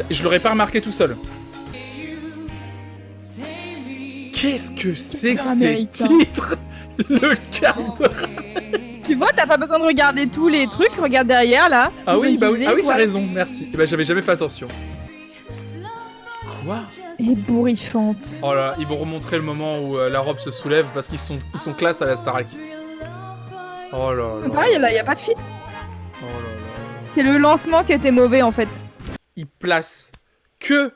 je l'aurais pas remarqué tout seul. Qu'est-ce que c'est que ces Américain. titres? Le cadre. Tu vois, t'as pas besoin de regarder tous les trucs, regarde derrière, là. Ah oui, bah oui, Utilisé, ah oui, t'as toi. raison, merci. Eh ben, j'avais jamais fait attention. Quoi? Ébouriffante. Oh là, là, ils vont remontrer le moment où la robe se soulève parce qu'ils sont classe à la Starac. Oh là là. Pareil, là, y a pas de fil. Oh là là. C'est le lancement qui était mauvais, en fait. Ils placent que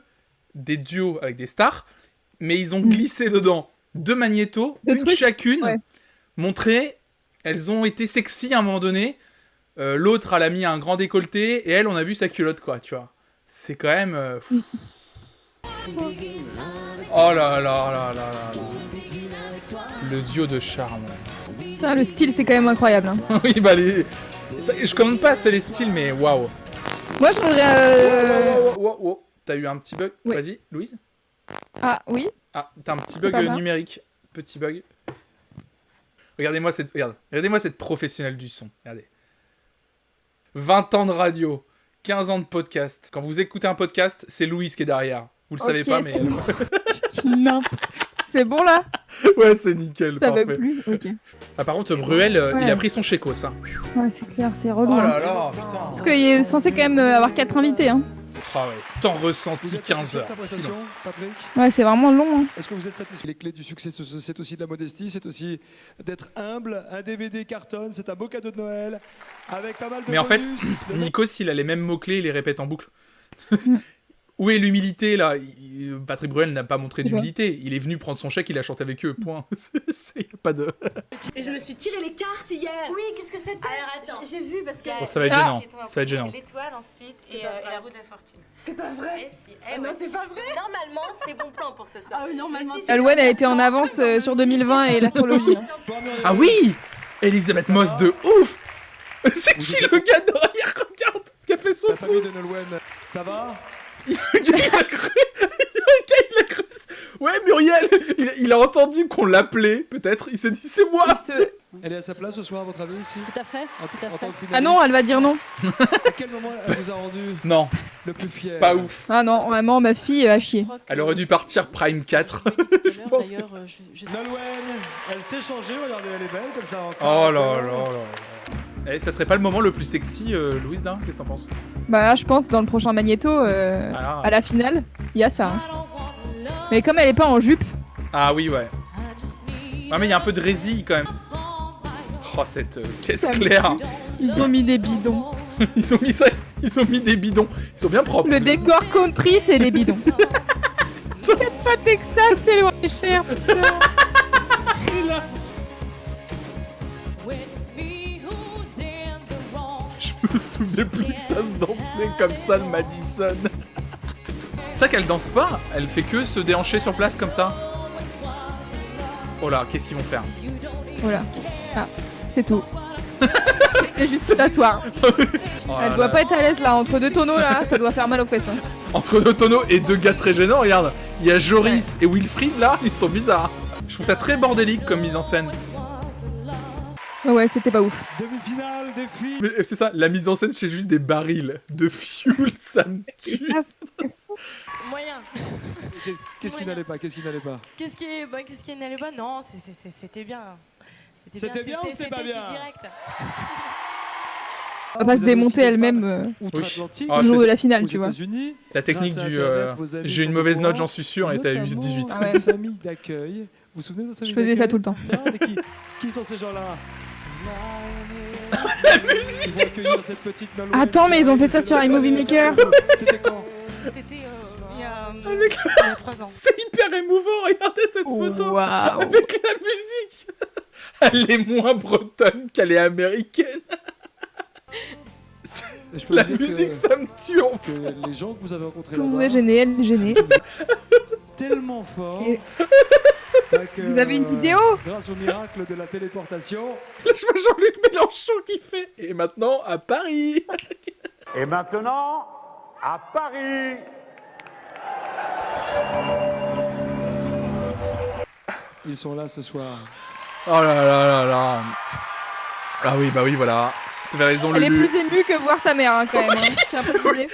des duos avec des stars, mais ils ont glissé dedans deux magnétos, Deux une trucs, chacune, ouais. montré, elles ont été sexy à un moment donné. L'autre, elle a mis un grand décolleté, et elle, on a vu sa culotte, quoi, tu vois. C'est quand même... fou. Oh là là là là là là. Le duo de charme. Putain, le style, c'est quand même incroyable. Hein. Oui, bah je commande pas assez les styles, mais waouh. Moi, je voudrais... Wow. T'as eu un petit bug? Oui. Vas-y, Louise. Ah, oui. Ah, t'as un petit bug pas grave. numérique. Petit bug. Regardez-moi cette professionnelle du son. Regardez. 20 ans de radio, 15 ans de podcast. Quand vous écoutez un podcast, c'est Louise qui est derrière. Vous le savez Ok, pas, mais... c'est Non. C'est bon, là? Ouais, c'est nickel, Ça parfait. veut plus? Ok. Ah, par contre, Bruel, Ouais. il a pris son chécos, hein. Ouais, c'est clair, c'est relou. Oh hein. là là, putain. Parce qu'il est censé quand même avoir 4 invités, hein. Ah ouais, temps ressenti Vous êtes 15 satisfait de heures. sa prestation, Sinon. Patrick? Ouais, c'est vraiment long, hein. Est-ce que vous êtes satisfait? Les clés du succès, c'est aussi de la modestie, c'est aussi d'être humble. Un DVD cartonne, c'est un beau cadeau de Noël, avec pas mal de Mais en fait, bonus. Le mec- Nikos, il a les mêmes mots-clés, il les répète en boucle. Où est l'humilité, là? Patrick Bruel n'a pas montré C'est quoi d'humilité. Il est venu prendre son chèque, il a chanté avec eux, point. Y a pas de... Et je me suis tiré les cartes hier. Oui, qu'est-ce que c'était? Alors attends, j'ai vu parce que. Bon, ça va être gênant. Ça va être gênant. L'étoile ensuite et la roue de la fortune. C'est pas vrai. Si. Non, c'est pas vrai. Normalement, c'est bon plan pour ce soir. Ah oui, normalement. Mais si Nolwenn a été en avance sur 2020 et l'astrologie. Hein. Ah oui! Elisabeth Moss de ouf! C'est qui le gars derrière? Regarde, qui a fait son La famille de pouce. Nolwenn, ça va? Il a cru. Il a cru. Ouais, Muriel, il a entendu qu'on l'appelait, peut-être. Il s'est dit, c'est moi. Elle est à sa place ce soir, à votre avis, ici? Tout à fait. En tant que finaliste. Ah non, elle va dire non. À quel moment elle vous a rendu Non, le plus fier? pas ouf. Ah non, vraiment, ma fille a chier. Elle aurait dû partir Prime 4. Je pense que... Nolwenn, elle s'est changée, regardez, elle est belle comme ça encore. Oh là là là. Eh, ça serait pas le moment le plus sexy, Louise, là? Qu'est-ce que t'en penses? Bah là, je pense, dans le prochain Magneto, Ah. à la finale, il y a ça. Hein. Mais comme elle est pas en jupe, Ah oui, ouais. Ah, mais il y a un peu de résille quand même. Oh, cette caisse Ça me claire. ils ont mis des bidons. Ils ont mis ça. Ils ont mis des bidons. Ils sont bien propres. Le décor country, c'est des bidons. C'est pas Texas, c'est loin et cher. putain. Je me souvenais plus que ça se dansait comme ça, le Madison. C'est ça qu'elle danse pas. Elle fait que se déhancher sur place comme ça. Oh là, qu'est-ce qu'ils vont faire? Voilà. Ah, c'est tout. C'est juste t'asseoir. Oh Elle là doit là. pas être à l'aise là, entre deux tonneaux là, ça doit faire mal aux fesses. Hein. Entre deux tonneaux et deux gars très gênants, regarde. Il y a Joris et Wilfried là, ils sont bizarres. Je trouve ça très bordélique comme mise en scène. Ouais, c'était pas ouf. Demi-finale des filles. Mais c'est ça, la mise en scène, c'est juste des barils de fuel, ça me tue. Moyen. Qu'est-ce qui n'allait pas? Qu'est-ce qui n'allait pas? Qu'est-ce qui n'allait pas? Non, c'était bien. C'était bien ou c'était pas bien? Direct. Elle va pas se démonter elle-même Outre-Atlantique, Ah, le jour c'est- de la finale, aux tu vois. États-Unis. La technique Grâce à du Internet, vos amis j'ai une sont mauvaise au note, courant, j'en suis sûr, et t'as eu notamment 18. Ah ouais. une famille d'accueil. Vous vous souvenez de votre famille Je faisais ça tout le temps. d'accueil? Non, mais qui sont ces gens-là? La musique Ils vont accueillir cette petite Nolwenn. Attends, mais ils ont fait ça sur iMovie Maker. C'était quand? C'était il y a 3 ans. C'est hyper émouvant, regardez cette photo Waouh. avec la musique. Elle est moins bretonne qu'elle est américaine. Je peux La vous dire musique, que- ça me tue en que fond. les gens que vous avez rencontrés Tout le monde là-bas, est gêné, elle est gênée. tellement fort. Et- que, Vous avez une vidéo? Grâce au miracle de la téléportation. Là, je vois Jean-Luc Mélenchon qui fait. Et maintenant, à Paris. Et maintenant, à Paris. Ils sont là ce soir. Oh là là là là. Ah oui, bah oui, voilà. T'avais raison, Elle est Lulu. plus émue que voir sa mère, hein, quand même. Hein. Je tiens à préciser.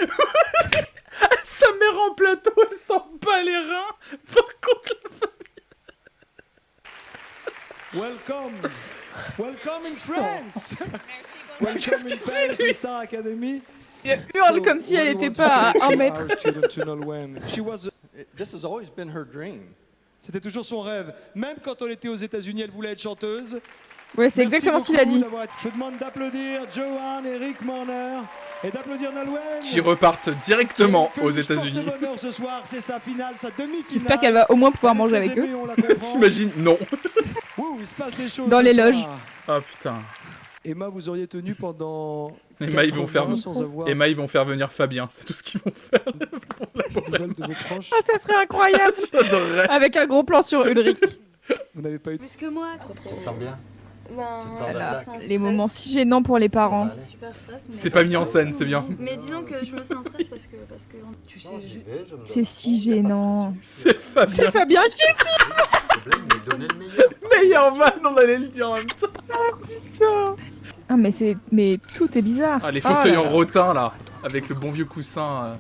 Sa mère en plateau, elle sent pas les reins. Par contre, Welcome! Welcome in France! Welcome Qu'est-ce in qu'il Paris, dit, lui? Star Academy. Elle hurle comme si elle était pas à 1 mètre. C'était toujours son rêve. Même quand on était aux États-Unis, elle voulait être chanteuse. Ouais, c'est Merci exactement ce qu'il a beaucoup dit. d'avoir- Je vous demande d'applaudir Johan et Rick Marner et d'applaudir Nolwenn. qui repartent directement aux Peluche porte États-Unis. bonheur ce soir, c'est sa finale, sa demi-finale. J'espère qu'elle va au moins pouvoir manger avec eux. T'imagines? Non. Ouh, il se passe des choses Dans ce les soir. loges. Oh putain. Emma, vous auriez tenu pendant. Emma, ils vont faire... 4 mois sans avoir Emma, ils vont faire venir Fabien. C'est tout ce qu'ils vont faire. de nouvelles de vos proches. Ah, ça serait incroyable. J'adorerais. Avec un gros plan sur Ulrich. Vous n'avez pas eu. Plus que moi. Tu te sens bien? Ben, Tu te sens Voilà, bien? les moments si gênants pour les parents. super stress. C'est pas mis en scène, c'est bien. Mais disons que je me sens en stress parce que tu sais, C'est si gênant. C'est Fabien. C'est Fabien qui Meilleur van, on allait le dire en même temps. ça. Ah mais tout est bizarre. Ah, les Oh fauteuils là en là. rotin, là. Avec le bon vieux coussin.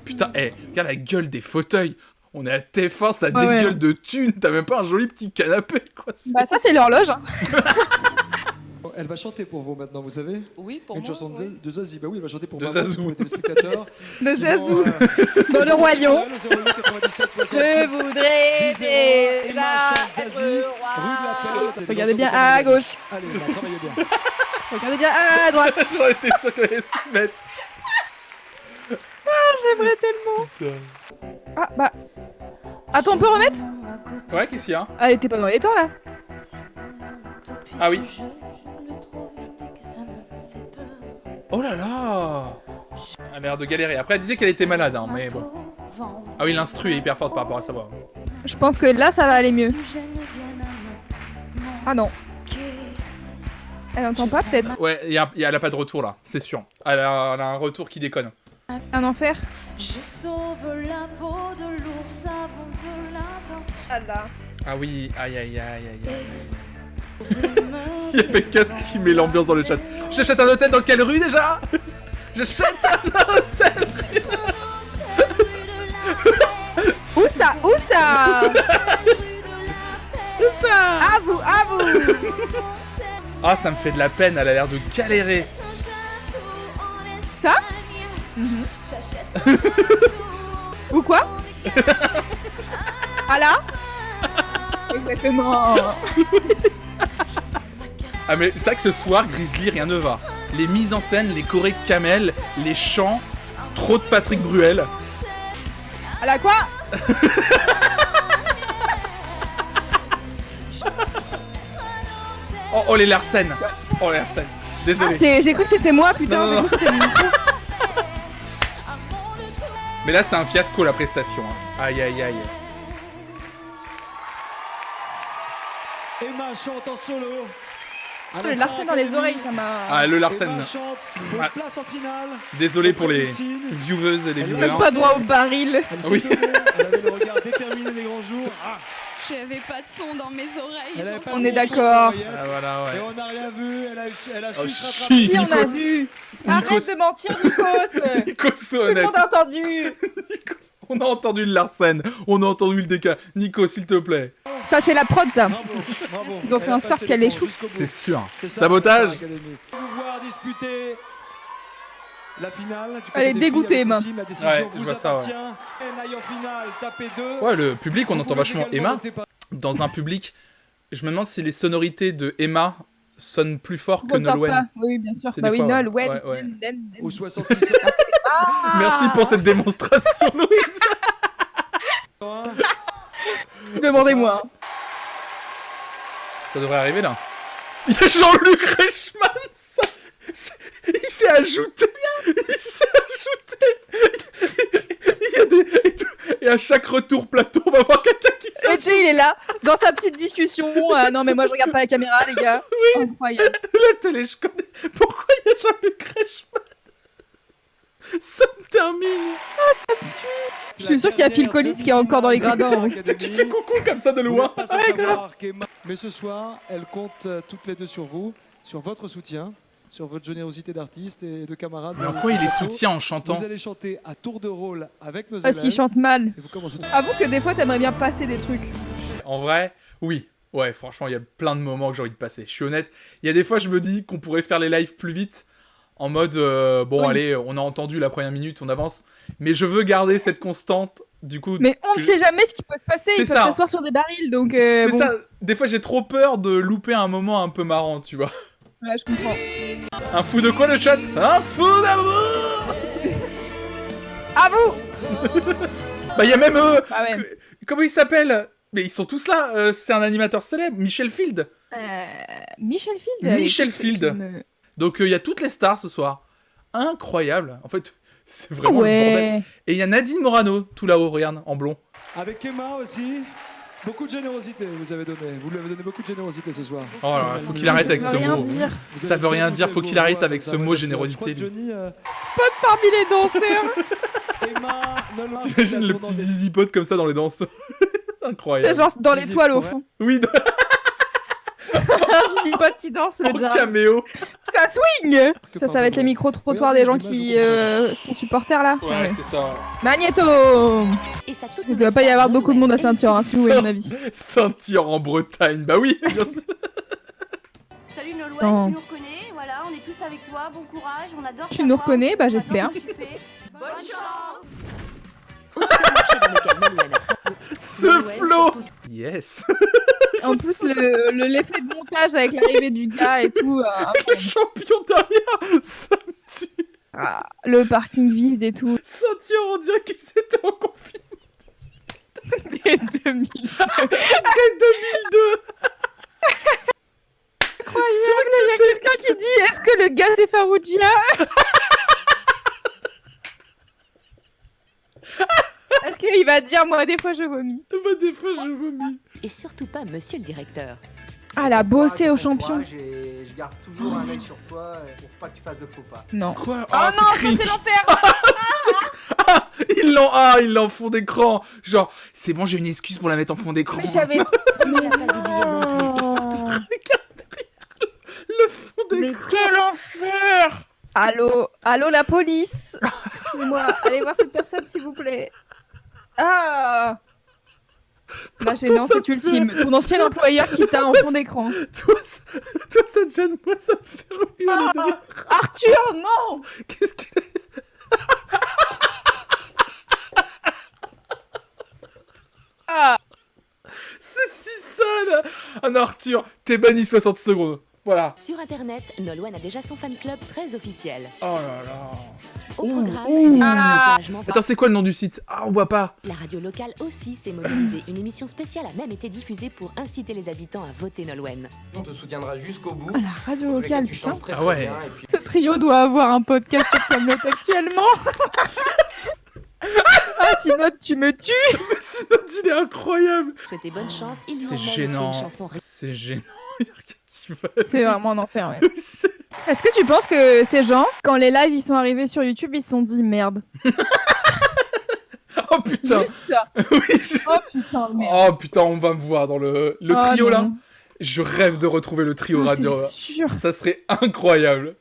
Putain, regarde la gueule des fauteuils. On est à TF1, ça Ouais, dégueule ouais. de thunes. T'as même pas un joli petit canapé, quoi. Bah ça c'est l'horloge. Hein. Elle va chanter pour vous maintenant, vous savez? Oui, pour Une moi, chanson oui. de Zazie. Bah oui, elle va chanter pour De maman, Zazou. pour les téléspectateurs. De Qui Zazou. vont, Dans le royaume. Le 08 97 66 Je voudrais 10 et déjà Marshall être Zazie, rue de la Paix. Regardez bien à gauche. Allez, Emma, travaillez bien. Regardez bien à droite. J'en étais sûr qu'elle allait s'y mettre. Ah, j'aimerais tellement. Ah bah. Attends, on peut remettre? Ouais, qu'est-ce qu'il y a? Ah, elle était pas dans les temps là. Ah oui. Oh là là. Elle a l'air de galérer. Après, elle disait qu'elle était malade, hein, mais bon. Ah oui, l'instru est hyper forte par rapport à sa voix. Je pense que là ça va aller mieux. Ah non. Elle entend pas, peut-être. Ouais, elle a pas de retour là, c'est sûr. Elle a un retour qui déconne. Un enfer. Je sauve la peau de l'ours avant de l'avoir. Ah là. Ah oui, aïe. Il y a Pécasse qui met l'ambiance dans le chat. J'achète un hôtel dans quelle rue déjà? J'achète un hôtel. Où ça? À vous. Ah, ça me fait de la peine, elle a l'air de galérer. Ça? Ou quoi? Ah là? Exactement. Ah mais c'est vrai que ce soir, Grizzly, rien ne va. Les mises en scène, les chorés de Kamel, les chants, trop de Patrick Bruel. Ah là quoi? Oh les Larsen. Oh les Larsen. Désolé. Ah, j'ai cru que c'était moi, putain. Non. J'ai cru que c'était le micro. Mais là, c'est un fiasco la prestation. Hein. Aïe. Emma chante en solo. Le Larsen dans les oreilles, ça m'a... Ah, le Larsen. Emma chante pour une place en finale. Désolé pour les viewers et les J'ai viewers. pas droit au baril. Oui. Elle avait le regard déterminé des grands jours. Ah. J'avais pas de son dans mes oreilles. On est d'accord. Ah, voilà, ouais. Et on n'a rien vu, elle a Oh, su se si, rattraper. Si, on a vu. Arrête de mentir, Nikos. Nikos, c'est Tout le honnête. monde a entendu. On a entendu le Larsen, on a entendu le déca. Nico, s'il te plaît. Ça, c'est la prod, ça. Bravo. Ils ont fait en sorte qu'elle échoue. C'est sûr. C'est ça, Sabotage. Pouvoir disputer la finale. Du côté Elle est des dégoûtée, filles, Emma. Alcocim, la décision Ouais, vous je vois ça, ouais. appartient. Elle aille en finale, tapez 2. Ouais, le public, on Vous entend pouvez vachement également Emma. noter par- Dans un public, je me demande si les sonorités de Emma sonnent plus fort que On sort Nolwenn. pas. Oui, bien sûr. C'est Bah des oui, fois, Nolwenn. ouais. Au 66. Merci pour cette démonstration, Louise. Demandez-moi. Ça devrait arriver là. Il y a Jean-Luc Reichmann, il s'est ajouté. Il y a des... Et à chaque retour plateau, on va voir quelqu'un qui Et s'ajoute. tu sais, il est là, dans sa petite discussion. Ah non, mais moi, je regarde pas la caméra, les gars. Oui. Incroyable. La télé, je connais. Pourquoi il y a Jean-Luc Reichmann? Ça me termine. Je suis sûr qu'il y a Phil Collins qui est encore dans les gradins. hein. Qui fait coucou comme ça de loin. Pas sans savoir qu'Emma- Mais ce soir, elles comptent toutes les deux sur vous, sur votre soutien, sur votre générosité d'artiste et de camarades. Mais en quoi il les soutient en chantant? Vous allez chanter à tour de rôle avec nos Ah, élèves. s'il chante mal. Et vous commencez. Avoue que des fois, t'aimerais bien passer des trucs. En vrai, oui. Ouais, franchement, il y a plein de moments que j'ai envie de passer. Je suis honnête. Il y a des fois, je me dis qu'on pourrait faire les lives plus vite. En mode, bon, Oui. allez, on a entendu la première minute, on avance. Mais je veux garder cette constante. Du coup, Mais on ne sait jamais ce qui peut se passer. C'est Ils peuvent ça. s'asseoir sur des barils, donc c'est bon. ça. Des fois, j'ai trop peur de louper un moment un peu marrant, tu vois. Ouais, je comprends. Un fou de quoi, le chat? Un fou d'amour. À vous. Bah, il y a même Ah ouais. comment il s'appelle? Mais ils sont tous là. C'est un animateur célèbre, Michel Field. Michel Field. Michel écoute, Field. tu me- Donc, il y a toutes les stars ce soir. Incroyable. En fait, c'est vraiment Ouais. le bordel. Et il y a Nadine Morano, tout là-haut, regarde, en blond. Avec Emma aussi. Beaucoup de générosité, vous avez donné. Vous lui avez donné beaucoup de générosité ce soir. Oh là là, faut qu'il arrête avec Ça ce veut rien mot. dire. Ça veut rien dire, faut qu'il arrête avec ce mot générosité. Je crois que Johnny, Pote parmi les danseurs. Emma, Nolwenn, T'imagines c'est la le tournante petit des- zizi pote comme ça dans les danses. C'est incroyable. C'est genre dans Zizi l'étoile au Forêt. fond. Oui, Un zizi pote qui danse le en jazz. caméo. Ça swing. Ça va être les micro-trottoirs des gens qui sont supporters là. Ouais, c'est ça. Magnéto. Et sa toute Il doit pas y avoir beaucoup de monde à Saint-Cyr, hein, si vous voulez Ça- mon avis. Saint-Cyr en Bretagne, bah oui, bien sûr. Salut Nolwenn, Oh. tu nous reconnais, voilà, on est tous avec toi, bon courage, on adore Tu ta nous voix, reconnais, bah, on adore j'espère. ce que tu fais. Bonne chance. Ce flow. Yes. En plus, l'effet de montage avec l'arrivée du gars et tout. Le champion derrière, ça me tue. Le parking vide et tout. Saint-Cyr, on dirait qu'ils étaient en confinement. Dès 2000. Dès 2002. Incroyable, il y a quelqu'un qui dit est-ce que le gars c'est Farougia? Est-ce qu'il va dire moi des fois je vomis? Bah des fois je vomis. Et surtout pas monsieur le directeur. Ah, elle a bossé au champion. Je garde toujours un œil sur toi pour pas que tu fasses de faux pas. Non. Quoi? Oh non, ça c'est l'enfer. Ils l'ont en fond d'écran. Genre, c'est bon, j'ai une excuse pour la mettre en fond d'écran. Mais j'avais... Le fond d'écran. Mais quel enfer! Allô la police. Excusez-moi, allez voir cette personne s'il vous plaît. Ah! La gênance est ultime. Ton ancien employeur qui t'a en fond d'écran. Toi, ça te gêne, moi, ça me fait hurler de rire. Arthur, non! Qu'est-ce qu'il a... C'est si sale! Ah non, Arthur, t'es banni 60 secondes. Voilà. Sur internet, Nolwenn a déjà son fan club très officiel. Oh là là. Au programme, Attends, c'est quoi le nom du site? Ah, on voit pas. La radio locale aussi s'est mobilisée. Une émission spéciale a même été diffusée pour inciter les habitants à voter Nolwenn. On te soutiendra jusqu'au bout. Ah, la radio locale, putain. Ah ouais. Ce trio doit avoir un podcast sur Camelot actuellement. Ah, sinon tu me tues. Mais sinon, il est incroyable. Souhaitez bonne chance, ils lui ont C'est même écrit gênant. une chanson. C'est gênant. C'est vraiment un enfer, ouais. Est-ce que tu penses que ces gens, quand les lives ils sont arrivés sur YouTube, ils se sont dit merde? Oh putain. Juste ça. Oui, juste... Oh putain, merde. Oh putain, on va me voir dans le trio non. là. Je rêve de retrouver le trio radio. C'est sûr. Ça serait incroyable.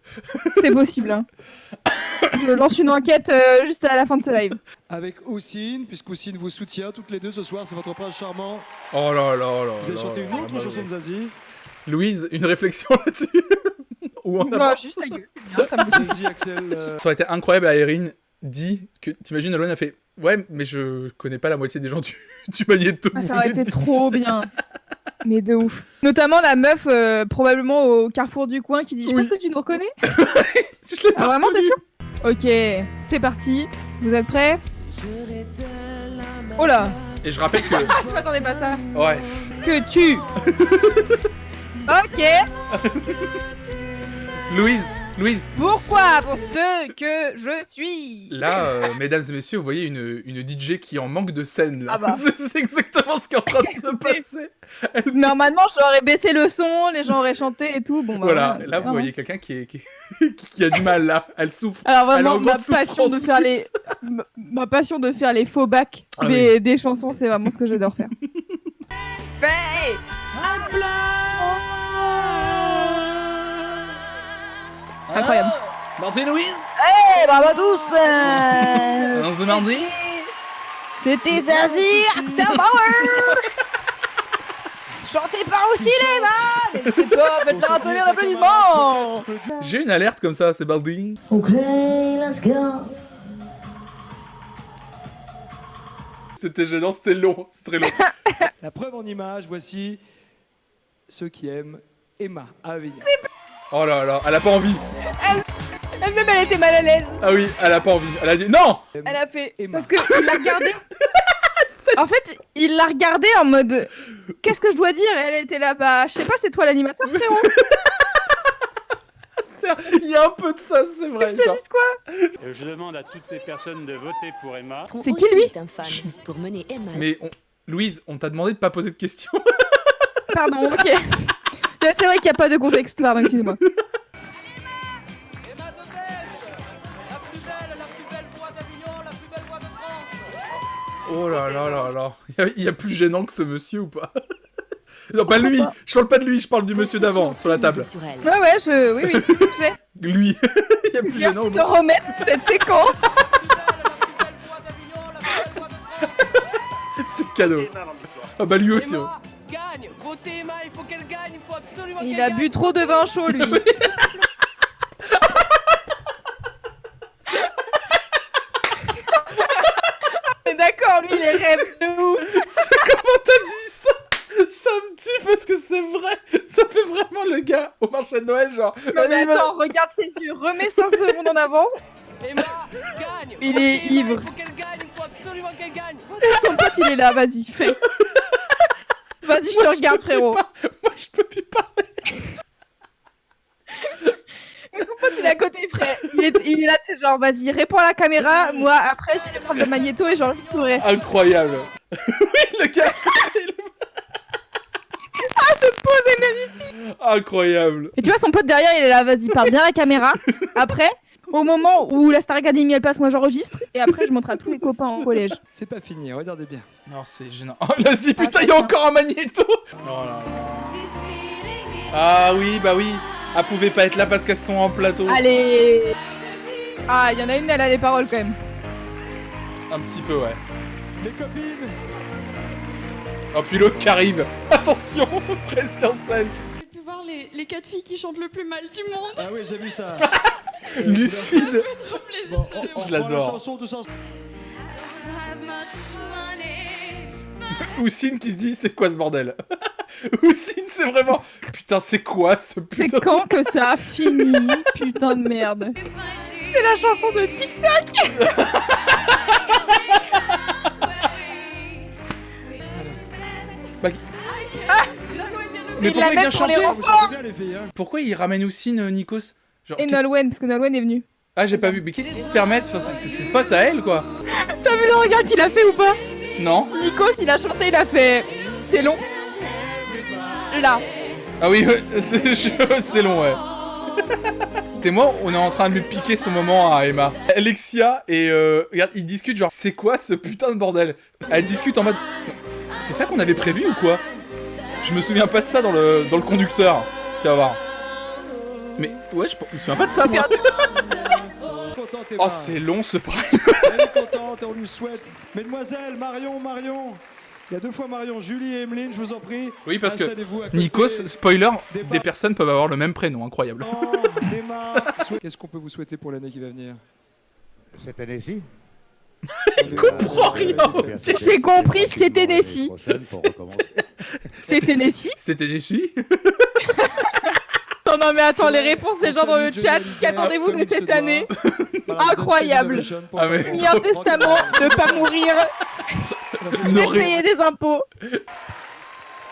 C'est possible, hein. Je lance une enquête juste à la fin de ce live. Avec Houssine, puisque Houssine vous soutient toutes les deux ce soir, c'est votre prince charmant. Oh là là là. Vous avez chanté une autre chanson de Zazie. Louise, une réflexion là-dessus? Ou on Bah, juste la gueule. C'est bien, ça me fait Zazie, Axel. Ça aurait été incroyable à Erin dit que t'imagines Nolwenn a fait ouais mais je connais pas la moitié des gens du Magnéto. Ah, ça aurait été trop bien. Mais de ouf. Notamment la meuf probablement au carrefour du coin qui dit je pense que tu nous reconnais. Je l'ai pas vraiment t'es reconnu. sûr? Ok, c'est parti. Vous êtes prêts? Oh là. Et je rappelle que Je m'attendais pas à ça. ouais. Que tu. Ok. Louise. Pourquoi? Pour ce que je suis. Là, mesdames et messieurs, vous voyez une DJ qui en manque de scène là. Ah bah. C'est exactement ce qui est en train de se passer. Normalement, je leur aurais baissé le son, les gens auraient chanté et tout. Bon, bah, Voilà, c'est là pas vous grave. voyez quelqu'un qui a du mal là. Elle souffre. Alors Elle est vraiment, en grande souffrance. ma passion de faire les faux bacs Ah des chansons, c'est vraiment ce que j'adore faire. Fais incroyable. Mardi Louise. Hey, bravo à tous. On se mardi. C'était Zazie, Axel Bauer. Chanté par au cinéma. N'hésitez pas, faites un peu d'applaudissements. J'ai une alerte comme ça, c'est Baldi. Ok, let's go. C'était gênant, c'était long, c'est très long. La preuve en image, voici ceux qui aiment Emma à Avignon. Oh là là, elle a pas envie. Elle-même, elle était mal à l'aise. Ah oui, elle a pas envie. Elle a dit non. Elle a fait parce que il l'a regardé. En fait, il l'a regardé en mode qu'est-ce que je dois dire? Elle était là, bah je sais pas, c'est toi l'animateur, frérot. Il y a un peu de ça, c'est vrai. Je te dis quoi? Je demande à toutes ces personnes de voter pour Emma. C'est qui lui? Un fan pour mener Emma. Mais Louise, on t'a demandé de pas poser de questions. Pardon, ok. C'est vrai qu'il n'y a pas de contexte, pardon, excusez-moi. Oh là là là là. Il y a plus gênant que ce monsieur ou pas? Non, pas lui. Je parle pas de lui, je parle du monsieur d'avant, sur la table. Ouais, oui, j'ai. Lui. Il y a plus gênant. Merci de remettre cette séquence. C'est cadeau. Ah bah lui aussi. hein. Gagne, votez Emma, il faut qu'elle gagne, il faut absolument Il a bu trop de vin chaud, lui. D'accord, lui, les rêves de ouf. C'est comment t'as dit ça? Ça me tue parce que c'est vrai. Ça fait vraiment le gars au marché de Noël, genre. Non, mais attends, regarde ses yeux, remets 5 secondes en avant. Emma, gagne. Il est ivre. Il faut qu'elle gagne, il faut absolument qu'elle gagne. Son pote, il est là, vas-y, fais. Vas-y, je te regarde, frérot. Moi, je peux plus parler. Mais son pote, il est à côté, frère. Il est là, tu sais, genre, vas-y, réponds à la caméra. Moi, après, j'irai prendre le magnéto et genre, je pourrai. Incroyable. Oui, le gars. Ah, se poser magnifique. Incroyable. Et tu vois, son pote derrière, il est là, vas-y, parle bien la caméra. Après, au moment où la Star Academy elle passe, moi j'enregistre. Et après, je montre à tous mes copains au collège. C'est pas fini, regardez bien. Non, c'est gênant. Oh, là, se dit, putain, il y a encore un magnéto. Oh là là. Ah oui, bah oui. Elle pouvait pas être là parce qu'elles sont en plateau. Allez. Ah, il y en a une, elle a les paroles quand même. Un petit peu, ouais. Les copines. Oh, puis l'autre qui arrive. Attention, pression scène. J'ai pu voir les 4 filles qui chantent le plus mal du monde. Ah oui, j'ai vu ça. Lucide. Trop plaisir. Bon, on Je l'adore. la chanson tous ensemble. Houssine qui se dit, c'est quoi ce bordel? Houssine, c'est vraiment... Putain, c'est quoi ce putain... C'est quand que ça a fini? Putain de merde. C'est la chanson de TikTok. Bah... Mais pourquoi il vient chanter? Pourquoi il ramène Houssine, Nikos? Genre, Et Nolwenn, parce que Nolwenn est venue. Ah, j'ai pas vu. Mais qu'est-ce qu'ils se permettent? Enfin, c'est ses potes à elle, quoi. T'as vu le regard qu'il a fait ou pas? Non. Nikos, il a chanté, il a fait... C'est long. Là. Ah oui, c'est long, ouais. T'es moi, on est en train de lui piquer son moment à Emma. Alexia et regarde, ils discutent genre, c'est quoi ce putain de bordel? Elle discute en mode, c'est ça qu'on avait prévu ou quoi? Je me souviens pas de ça dans le conducteur. Tu vas voir. Mais ouais, je me souviens pas de ça, moi. Oh, c'est long ce prime. Elle est contente et on lui souhaite. Mesdemoiselles, Marion. Il y a 2 fois Marion, Julie et Emeline, je vous en prie. Oui, parce que à Nikos, spoiler, des personnes peuvent avoir le même prénom, incroyable. Qu'est-ce qu'on peut vous souhaiter pour l'année qui va venir? Cette année-ci? Il comprend rien. J'ai compris, c'est Tennessee. C'est Tennessee? C'est Tennessee? Non, mais attends, les réponses des gens dans le chat. Qu'attendez-vous de cette année? Incroyable. Ah, mais... Signer un testament, ne pas mourir. Je vais payer des impôts.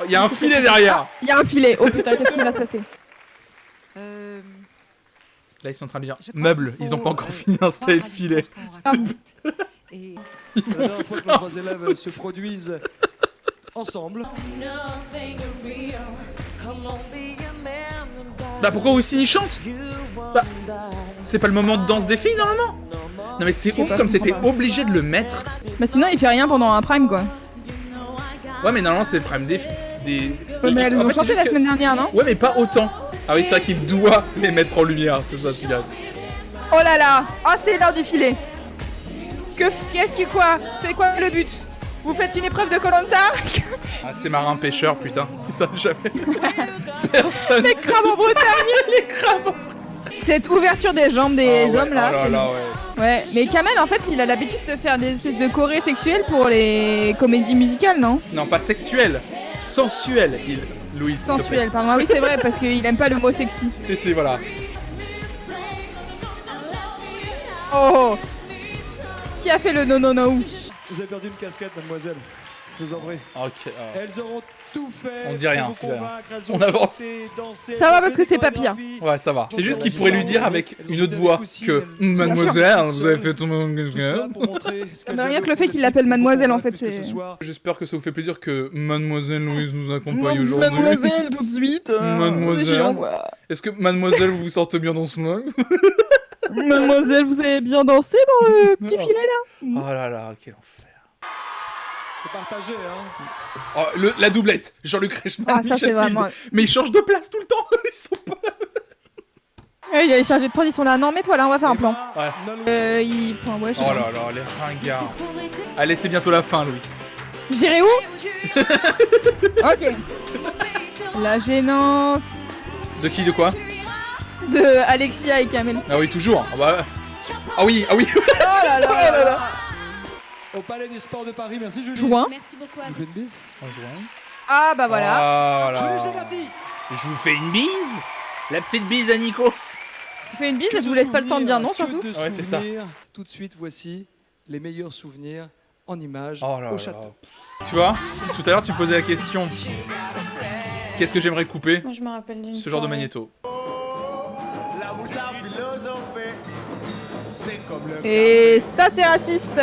Il y a un filet derrière. Il y a un filet. Oh putain, qu'est-ce qui va se passer? Là, ils sont en train de dire meubles. Ils ont pas encore fini d'installer le filet. C'est la dernière fois que nos 3 élèves se produisent ensemble. Bah pourquoi aussi ils chantent? Bah, c'est pas le moment de danse des filles normalement? Non mais c'est ouf comme c'était obligé de le mettre. Bah sinon il fait rien pendant un prime quoi. Ouais mais normalement c'est le prime des... Ouais, mais elles ont chanté la semaine dernière non? Ouais mais pas autant. Ah oui c'est vrai qu'il doit les mettre en lumière, c'est ça celui-là. Oh là là. Ah c'est l'heure du filet. Qu'est-ce qui quoi? C'est quoi le but? Vous faites une épreuve de Koh-Lanta? Ah c'est marin pêcheur putain. Ils savent jamais. Personne. Les crabes en Bretagne. Les crabes. Cette ouverture des jambes des hommes là. Oh là là, ouais. Mais Kamel en fait il a l'habitude de faire des espèces de chorés sexuelles pour les comédies musicales non? Non pas sexuelles, sensuelles Louise. Sensuelles pardon, ah oui c'est vrai parce qu'il aime pas le mot sexy. C'est voilà. Oh. Qui a fait le non? Vous avez perdu une casquette mademoiselle, je vous en prie. Ok. Elles auront tout fait. On dit rien. On avance. Ça va parce que c'est pas pire. Ouais, ça va. C'est juste qu'il pourrait lui dire avec une autre voix que mademoiselle, vous avez fait ton Mais rien que le fait qu'il l'appelle mademoiselle en fait c'est... J'espère que ça vous fait plaisir que mademoiselle Louise nous accompagne aujourd'hui. Mademoiselle tout de suite. Mademoiselle. Est-ce que mademoiselle vous vous sortez bien dans ce live? Mademoiselle vous avez bien dansé dans le petit filet là? Oh là là, quel enfer. C'est partagé, hein. Oh, la doublette, Jean-Luc Reichmann, Ah, ça, Michel Field. vraiment... Mais ils changent de place tout le temps, ils sont pas là. Ouais, il a les chargés de prod, ils sont là. Non, mets-toi là, on va faire un plan. Ouais. Enfin, ouais, je sais oh pas. là là, les ringards. Allez, c'est bientôt la fin, Louise. J'irai où? Ok. La gênance. De qui, de quoi? De Alexia et Kamel. Ah oui, toujours. Ah bah... Ah oui, ah oui. Oh là là. Au Palais des Sports de Paris, merci Julie. Juin. Merci beaucoup. Je vous fais une bise. En juin. Ah bah voilà. Ah là. Julie Génati. Je vous fais une bise. La petite bise à Nikos. Je fais une bise et je vous laisse pas le temps de dire non surtout. Ouais, c'est ça. Tout de suite, voici les meilleurs souvenirs en images au château. Tu vois, tout à l'heure tu posais la question. Qu'est-ce que j'aimerais couper? Moi je me rappelle d'une Ce genre de magnéto. Et ça c'est raciste.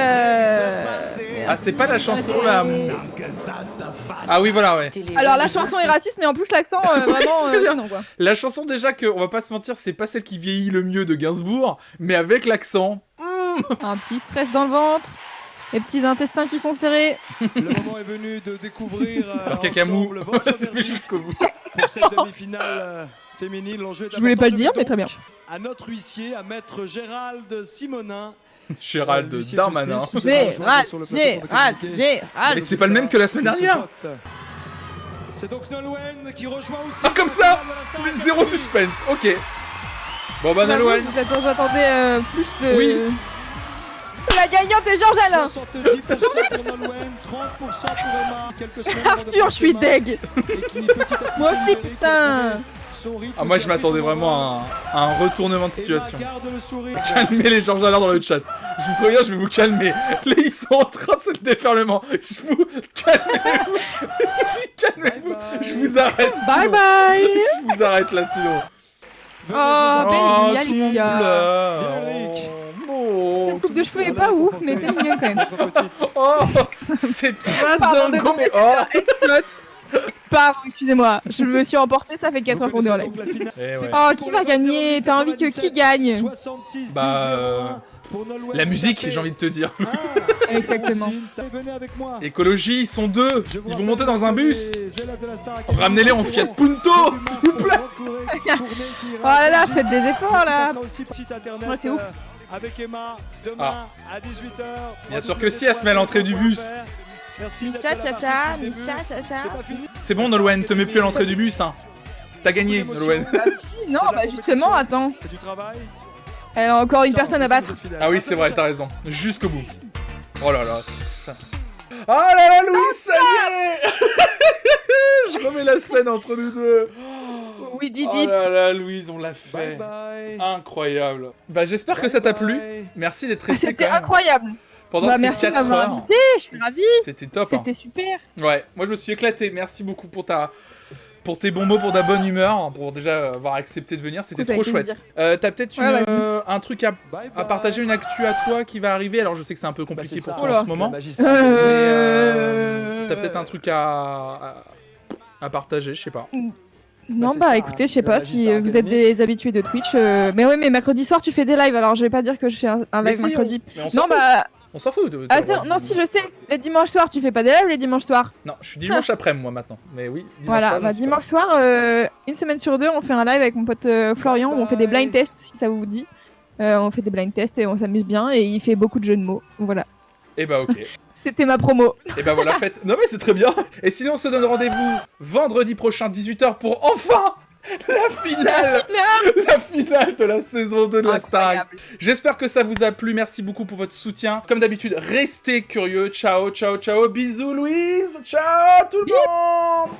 Ah, c'est pas la chanson là. Ah oui, voilà, ouais. Alors la chanson est raciste, mais en plus l'accent, vraiment, non quoi. La chanson, déjà, on va pas se mentir, c'est pas celle qui vieillit le mieux de Gainsbourg, mais avec l'accent. Un petit stress dans le ventre, les petits intestins qui sont serrés. Le moment est venu de découvrir cacamou. ensemble votre Ça fait jusqu'au bout. pour cette demi-finale féminine. L'enjeu est Je voulais pas le important. dire, Je vais mais très bien. donc à notre huissier, à maître Gérald Simonin. Gérald Darmanin. Gérald. Mais c'est pas le même que la semaine dernière. C'est donc Nolwenn qui rejoint aussi. Ah, comme ça. Zéro suspense, ok. Bon bah Nolwenn. J'attendais plus de... Oui. La gagnante est Georges Alain. 70% pour Nolwenn, 30% pour Emma. Quelques semaines avant de Arthur, je suis deg. et qui, petit à petit, Moi aussi, s'est putain. son rythme Ah, moi je qui a pris m'attendais son vraiment envol. à un retournement de situation. Emma garde le sourire. Calmez les Georges Alain dans le chat. Je vous préviens, je vais vous calmer. Là, ils sont en train, c'est le déferlement. Je vous... Calmez-vous. Je dis calmez-vous. Je vous arrête. Bye sinon. bye. Je vous arrête là sinon. Oh, belle tout le monde Alicia. pleure. Oh, Cette coupe de cheveux est pas ouf, mais t'es mignonne quand même. oh, c'est pas Pardon, dingo, mais désolé, oh. Pardon, excusez-moi. Je me suis emportée, ça fait 4 fois qu'on est en live. Eh ouais. Oh, qui va gagner? T'as envie que qui gagne? 66, Bah, pour Nolwenn. la musique, j'ai envie de te dire. Exactement. Venez avec moi. Écologie, ils sont deux. Je vous Ils vont rappelle monter dans un bus. les élèves de la Star Academy. Ramenez-les en Fiat Punto, s'il vous plaît. Oh là là, faites des efforts là. Aussi petit internet. Ouais, c'est ouf. Avec Emma demain à 18h. Bien sûr que si, elle se met à l'entrée du bus. Merci. Miss Cha Cha Cha, Miss Cha Cha Cha. C'est bon, Nolwenn, te mets plus à l'entrée du bus, hein. T'as gagné, Nolwenn. Bah si, non, bah justement, attends. C'est du travail. Elle a encore une personne à battre. Ah oui, c'est vrai, t'as raison. Jusqu'au bout. Oh là là. Oh là là, Louise, ça y est. Je remets la scène entre nous deux. Oui, did Oh it. là là, Louise, on l'a fait. Bye. Incroyable. Bah, j'espère que ça t'a plu. Merci d'être resté C'était quand même incroyable. pendant Bah ces merci de 4 m'avoir heures. invité, je suis ravie. C'était top. Hein. C'était super. Ouais, moi je me suis éclaté. Merci beaucoup pour tes bons mots, pour ta bonne humeur, pour déjà avoir accepté de venir. C'était Écoute, trop avec chouette. plaisir. T'as peut-être Ouais, vas-y. un truc à partager, une actu à toi qui va arriver. Alors je sais que c'est un peu compliqué pour toi Oula. en ce moment. T'as peut-être un truc à partager, je sais pas. Non, bah écoutez, je sais pas si vous êtes des habitués de Twitch. Mais ouais, mais mercredi soir, tu fais des lives. Alors je vais pas dire que je fais un Mais live si, mercredi. mais on s'en Non, fout. bah. On s'en fout. Attends, non, si je sais. Les dimanches soirs, tu fais pas des lives les dimanches soirs? Non, je suis dimanche après moi maintenant. Mais oui, dimanche Voilà, soir, bah je sais dimanche soir, une semaine sur deux, on fait un live avec mon pote Florian où on fait des blind tests, si ça vous dit. On fait des blind tests et on s'amuse bien et il fait beaucoup de jeux de mots. Voilà. pas. Et bah ok. C'était ma promo. Et bah voilà, faites. Non mais c'est très bien. Et sinon, on se donne rendez-vous vendredi prochain 18h pour enfin la finale de la saison 2 de la Star. J'espère que ça vous a plu. Merci beaucoup pour votre soutien. Comme d'habitude, restez curieux. Ciao, ciao, ciao. Bisous Louise. Ciao tout le monde.